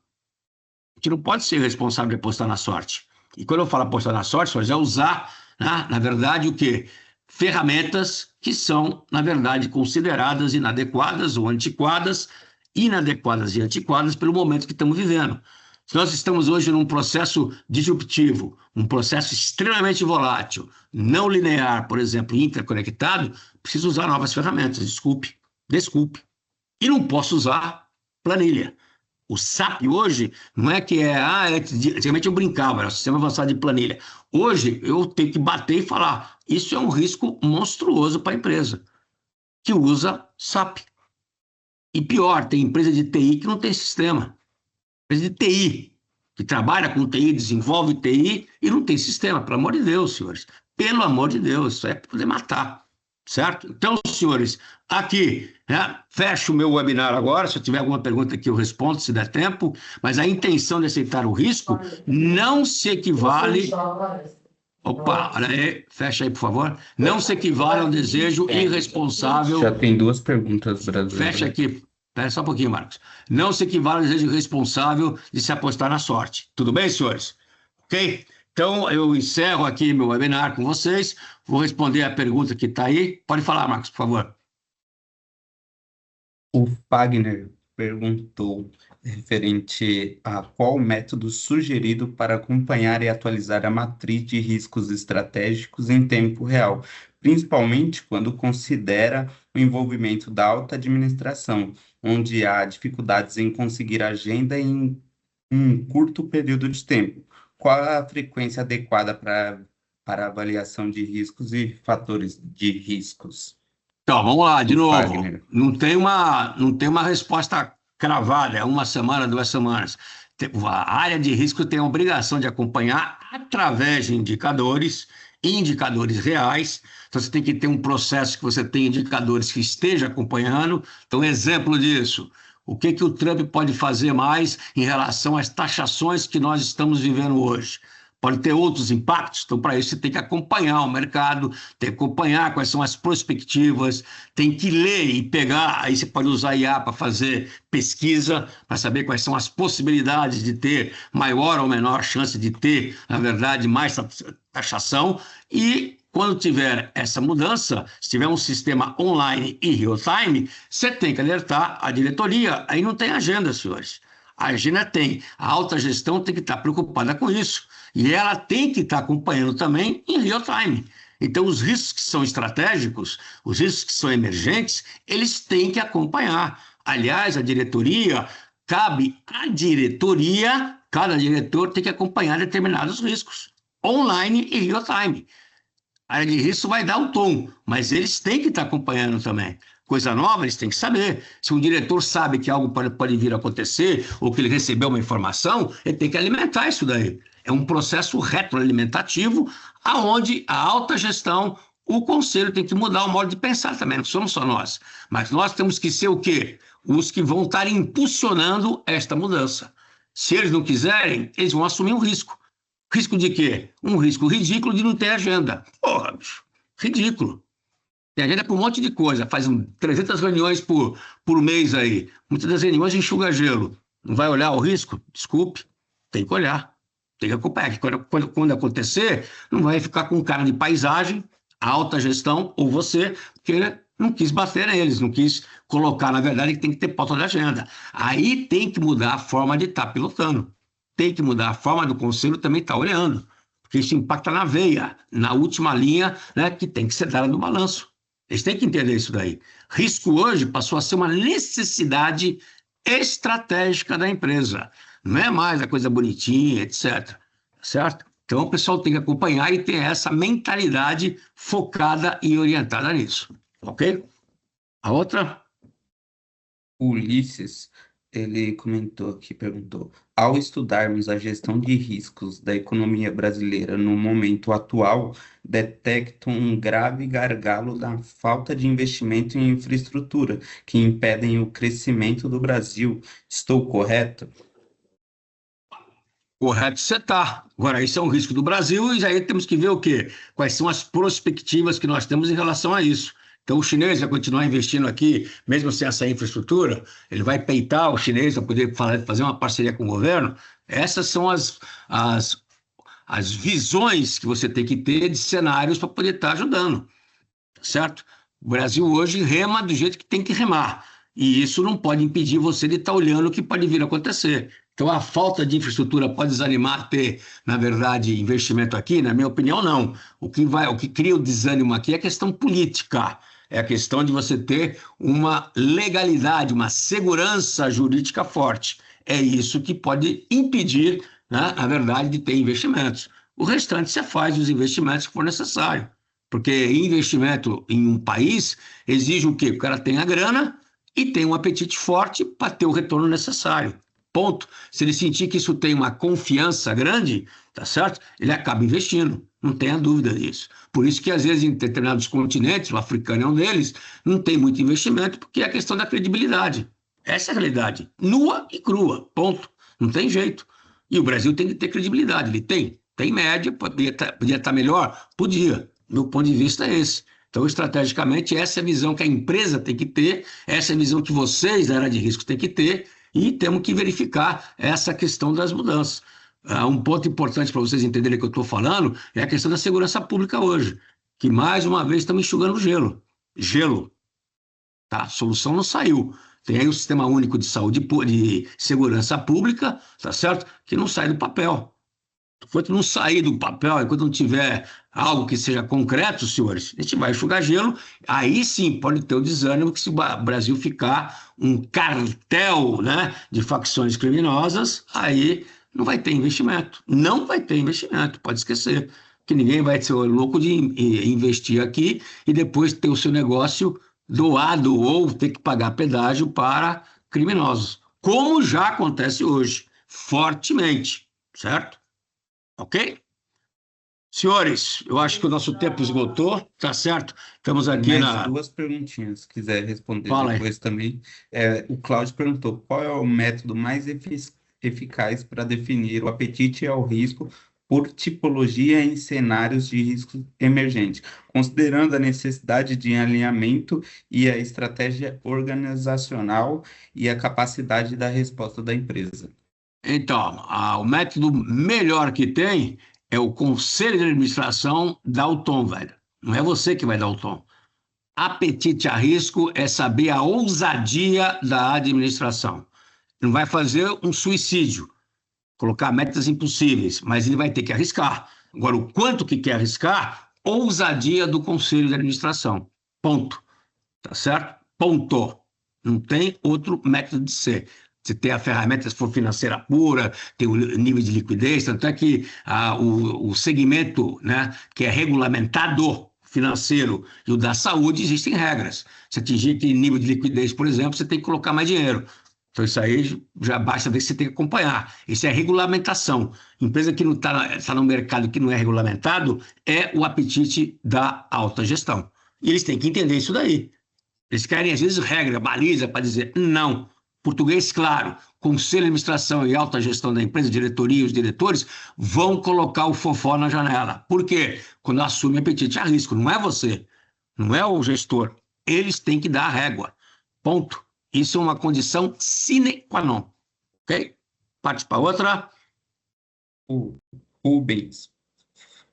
gente não pode ser responsável de apostar na sorte. E quando eu falo apostar na sorte, senhores, é usar, né, na verdade, o quê? Ferramentas que são, na verdade, consideradas inadequadas ou antiquadas, inadequadas e antiquadas pelo momento que estamos vivendo. Se nós estamos hoje num processo disruptivo, um processo extremamente volátil, não linear, por exemplo, interconectado, preciso usar novas ferramentas, desculpe. E não posso usar planilha. O SAP hoje não é que antigamente eu brincava, era o sistema avançado de planilha. Hoje eu tenho que bater e falar, isso é um risco monstruoso para a empresa, que usa SAP. E pior, tem empresa de TI que não tem sistema. Empresa de TI, que trabalha com TI, desenvolve TI e não tem sistema, pelo amor de Deus, senhores. Pelo amor de Deus, isso é para poder matar. Certo? Então, senhores, aqui, né, fecho o meu webinar agora. Se eu tiver alguma pergunta aqui, eu respondo, se der tempo. Mas a intenção de aceitar o risco não se equivale. Opa, olha aí, fecha aí, por favor. Não se equivale a um desejo irresponsável. Já tem duas perguntas, brasileiras. Fecha aqui. Espera só um pouquinho, Marcos. Não se equivale a um desejo irresponsável de se apostar na sorte. Tudo bem, senhores? Ok? Então, eu encerro aqui meu webinar com vocês. Vou responder a pergunta que está aí. Pode falar, Marcos, por favor. O Fagner perguntou referente a qual o método sugerido para acompanhar e atualizar a matriz de riscos estratégicos em tempo real, principalmente quando considera o envolvimento da alta administração, onde há dificuldades em conseguir agenda em um curto período de tempo. Qual a frequência adequada para avaliação de riscos e fatores de riscos? Então, vamos lá, de novo. Fagner. Não tem uma resposta cravada, é uma semana, 2 semanas. A área de risco tem a obrigação de acompanhar através de indicadores indicadores reais. Então, você tem que ter um processo que você tenha indicadores que esteja acompanhando. Então, exemplo disso, o que o Trump pode fazer mais em relação às taxações que nós estamos vivendo hoje? Pode ter outros impactos, então, para isso, você tem que acompanhar o mercado, tem que acompanhar quais são as perspectivas, tem que ler e pegar, aí você pode usar IA para fazer pesquisa, para saber quais são as possibilidades de ter maior ou menor chance de ter, na verdade, mais taxação, e quando tiver essa mudança, se tiver um sistema online e real-time, você tem que alertar a diretoria, aí não tem agenda, senhores. A agenda tem, a alta gestão tem que estar preocupada com isso. E ela tem que estar acompanhando também em real time. Então, os riscos que são estratégicos, os riscos que são emergentes, eles têm que acompanhar. Aliás, a diretoria, cabe à diretoria, cada diretor tem que acompanhar determinados riscos, online e real time. A área de risco vai dar o tom, mas eles têm que estar acompanhando também. Coisa nova, eles têm que saber. Se um diretor sabe que algo pode vir a acontecer ou que ele recebeu uma informação, ele tem que alimentar isso daí. É um processo retroalimentativo, aonde a alta gestão, o conselho tem que mudar o modo de pensar também, não somos só nós. Mas nós temos que ser o quê? Os que vão estar impulsionando esta mudança. Se eles não quiserem, eles vão assumir um risco. Risco de quê? Um risco ridículo de não ter agenda. Porra, bicho, ridículo. Tem agenda por um monte de coisa, faz 300 reuniões por mês aí. Muitas das reuniões enxuga gelo. Não vai olhar o risco? Desculpe, tem que olhar. Tem que acompanhar. Quando acontecer, não vai ficar com cara de paisagem, a alta gestão ou você, porque não quis bater neles, não quis colocar, na verdade, que tem que ter pauta de agenda. Aí tem que mudar a forma de estar pilotando. Tem que mudar a forma do conselho também estar olhando. Porque isso impacta na veia, na última linha, né, que tem que ser dada no balanço. Eles têm que entender isso daí. Risco hoje passou a ser uma necessidade estratégica da empresa. Não é mais a coisa bonitinha, etc. Certo? Então, o pessoal tem que acompanhar e ter essa mentalidade focada e orientada nisso. Ok? A outra? Ulisses, ele comentou aqui, perguntou: ao estudarmos a gestão de riscos da economia brasileira no momento atual, detectam um grave gargalo da falta de investimento em infraestrutura, que impedem o crescimento do Brasil. Estou correto? Correto, você está. Agora, isso é um risco do Brasil e aí temos que ver o quê? Quais são as perspectivas que nós temos em relação a isso. Então, o chinês vai continuar investindo aqui, mesmo sem essa infraestrutura, ele vai peitar o chinês para poder fazer uma parceria com o governo. Essas são as visões que você tem que ter de cenários para poder estar ajudando, certo? O Brasil hoje rema do jeito que tem que remar, e isso não pode impedir você de estar olhando o que pode vir a acontecer. Então, a falta de infraestrutura pode desanimar a ter, na verdade, investimento aqui? Na minha opinião, não. O que cria o desânimo aqui é a questão política, é a questão de você ter uma legalidade, uma segurança jurídica forte. É isso que pode impedir, né, na verdade, de ter investimentos. O restante você faz os investimentos que for necessário, porque investimento em um país exige o quê? O cara tenha grana e tenha um apetite forte para ter o retorno necessário. Ponto. Se ele sentir que isso tem uma confiança grande, tá certo? Ele acaba investindo, não tenha dúvida disso. Por isso que, às vezes, em determinados continentes, o africano é um deles, não tem muito investimento, porque é a questão da credibilidade. Essa é a realidade, nua e crua, ponto. Não tem jeito. E o Brasil tem que ter credibilidade, ele tem. Tem média, podia estar melhor? Podia. Meu ponto de vista é esse. Então, estrategicamente, essa é a visão que a empresa tem que ter, essa é a visão que vocês da área de risco têm que ter, e temos que verificar essa questão das mudanças. Um ponto importante para vocês entenderem o que eu estou falando é a questão da segurança pública hoje, que mais uma vez estamos enxugando gelo. Gelo. Tá? A solução não saiu. Tem aí o Sistema Único de Saúde de Segurança Pública, tá certo? Que não sai do papel. Enquanto não sair do papel, enquanto não tiver algo que seja concreto, senhores, a gente vai enxugar gelo, aí sim pode ter o desânimo que se o Brasil ficar um cartel, né, de facções criminosas, aí não vai ter investimento. Não vai ter investimento, pode esquecer. Que ninguém vai ser louco de investir aqui e depois ter o seu negócio doado ou ter que pagar pedágio para criminosos. Como já acontece hoje, fortemente, certo? Ok? Senhores, eu acho que o nosso tempo esgotou, tá certo? Estamos Tem aqui mais na. duas perguntinhas, se quiser responder Fala aí. depois também. O Cláudio perguntou: qual é o método mais eficaz para definir o apetite ao risco por tipologia em cenários de risco emergente, considerando a necessidade de alinhamento e a estratégia organizacional e a capacidade da resposta da empresa? Então, o método melhor que tem é o conselho de administração dar o tom, velho. Não é você que vai dar o tom. Apetite a risco é saber a ousadia da administração. Não vai fazer um suicídio, colocar metas impossíveis, mas ele vai ter que arriscar. Agora, o quanto que quer arriscar, ousadia do conselho de administração. Ponto. Tá certo? Ponto. Não tem outro método de ser. Você tem a ferramenta, se for financeira pura, tem o nível de liquidez, tanto é que o segmento, né, que é regulamentado financeiro e o da saúde, existem regras. Se atingir aquele nível de liquidez, por exemplo, você tem que colocar mais dinheiro. Então, isso aí já basta ver que você tem que acompanhar. Isso é regulamentação. Empresa que não está no mercado que não é regulamentado é o apetite da alta gestão. E eles têm que entender isso daí. Eles querem, às vezes, regra, baliza para dizer não. Português, claro, conselho de administração e alta gestão da empresa, diretoria e os diretores vão colocar o fofó na janela. Por quê? Quando assume apetite a risco. Não é você, não é o gestor. Eles têm que dar a régua. Ponto. Isso é uma condição sine qua non. Ok? Parte para outra. O Rubens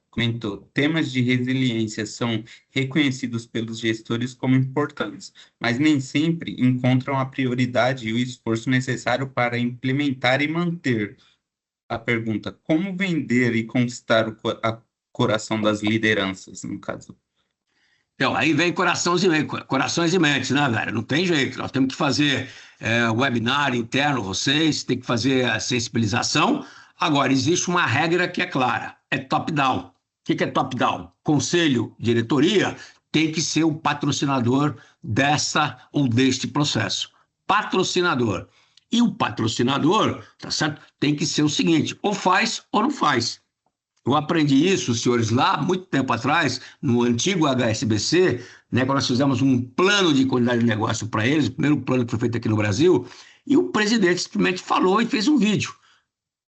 comentou: temas de resiliência são reconhecidos pelos gestores como importantes, mas nem sempre encontram a prioridade e o esforço necessário para implementar e manter. A pergunta: como vender e conquistar coração das lideranças, no caso? Então, aí vem corações e mentes, né, velho? Não tem jeito. Nós temos que fazer webinar interno, vocês, tem que fazer a sensibilização. Agora, existe uma regra que é clara: é top-down. O que é top-down? Conselho, diretoria, tem que ser o patrocinador dessa ou deste processo. Patrocinador. E o patrocinador, tá certo? Tem que ser o seguinte: ou faz ou não faz. Eu aprendi isso, senhores, lá muito tempo atrás, no antigo HSBC, né, quando nós fizemos um plano de qualidade de negócio para eles, o primeiro plano que foi feito aqui no Brasil, e o presidente simplesmente falou e fez um vídeo.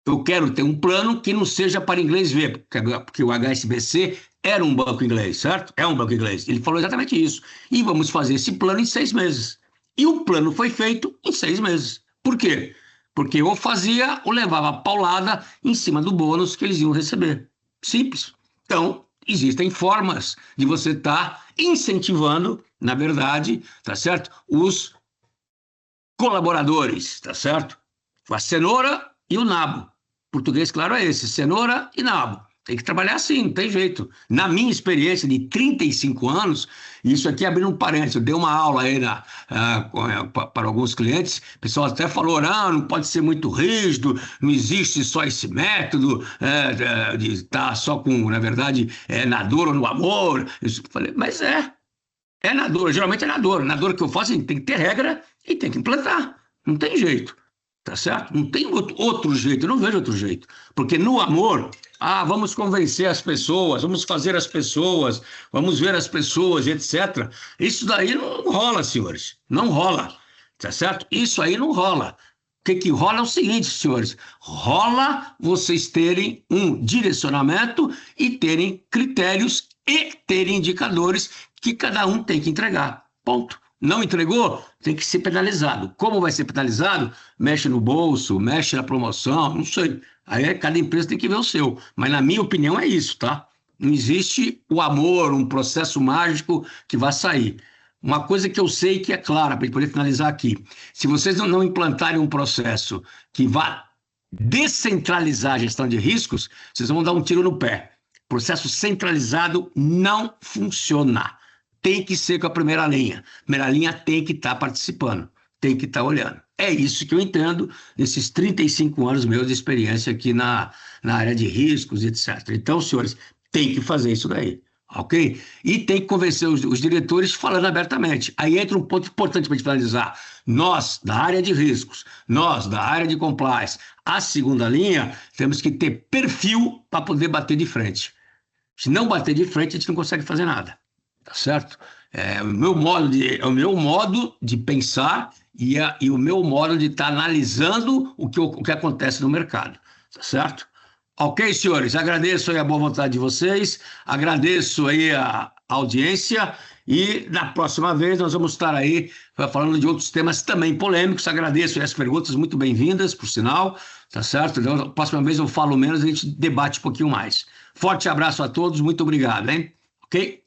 Eu quero ter um plano que não seja para inglês ver, porque o HSBC era um banco inglês, certo? É um banco inglês. Ele falou exatamente isso. E vamos fazer esse plano em 6 meses. E o plano foi feito em 6 meses. Por quê? Porque ou fazia ou levava paulada em cima do bônus que eles iam receber. Simples. Então, existem formas de você estar incentivando, na verdade, tá certo? Os colaboradores, tá certo? A cenoura e o nabo. Português, claro, é esse: cenoura e nabo. Tem que trabalhar assim, não tem jeito. Na minha experiência de 35 anos, isso aqui abrindo um parênteses, eu dei uma aula aí para alguns clientes, o pessoal até falou: não pode ser muito rígido, não existe só esse método de estar só com, na verdade, na dor ou no amor. Eu falei, mas é na dor, geralmente é na dor. Na dor que eu faço, tem que ter regra e tem que implantar, não tem jeito. Tá certo? Não tem outro jeito, eu não vejo outro jeito. Porque no amor, vamos convencer as pessoas, vamos fazer as pessoas, vamos ver as pessoas, etc. Isso daí não rola, senhores. Não rola. Tá certo? Isso aí não rola. O que rola é o seguinte, senhores: rola vocês terem um direcionamento e terem critérios e terem indicadores que cada um tem que entregar. Ponto. Não entregou, tem que ser penalizado. Como vai ser penalizado? Mexe no bolso, mexe na promoção, não sei. Aí cada empresa tem que ver o seu. Mas na minha opinião é isso, tá? Não existe o amor, um processo mágico que vai sair. Uma coisa que eu sei que é clara, para poder finalizar aqui: se vocês não implantarem um processo que vá descentralizar a gestão de riscos, vocês vão dar um tiro no pé. Processo centralizado não funciona. Tem que ser com a primeira linha. A primeira linha tem que estar participando, tem que estar olhando. É isso que eu entendo nesses 35 anos meus de experiência aqui na área de riscos, etc. Então, senhores, tem que fazer isso daí, ok? E tem que convencer os diretores falando abertamente. Aí entra um ponto importante para a gente finalizar. Nós, da área de riscos, nós, da área de compliance, a segunda linha, temos que ter perfil para poder bater de frente. Se não bater de frente, a gente não consegue fazer nada, tá certo? É o meu modo de pensar e o meu modo de estar analisando o que acontece no mercado, tá certo? Ok, senhores, agradeço aí a boa vontade de vocês, agradeço aí a audiência e na próxima vez nós vamos estar aí falando de outros temas também polêmicos. Agradeço aí as perguntas muito bem-vindas, por sinal, tá certo? Então, na próxima vez eu falo menos e a gente debate um pouquinho mais. Forte abraço a todos, muito obrigado, hein? Ok?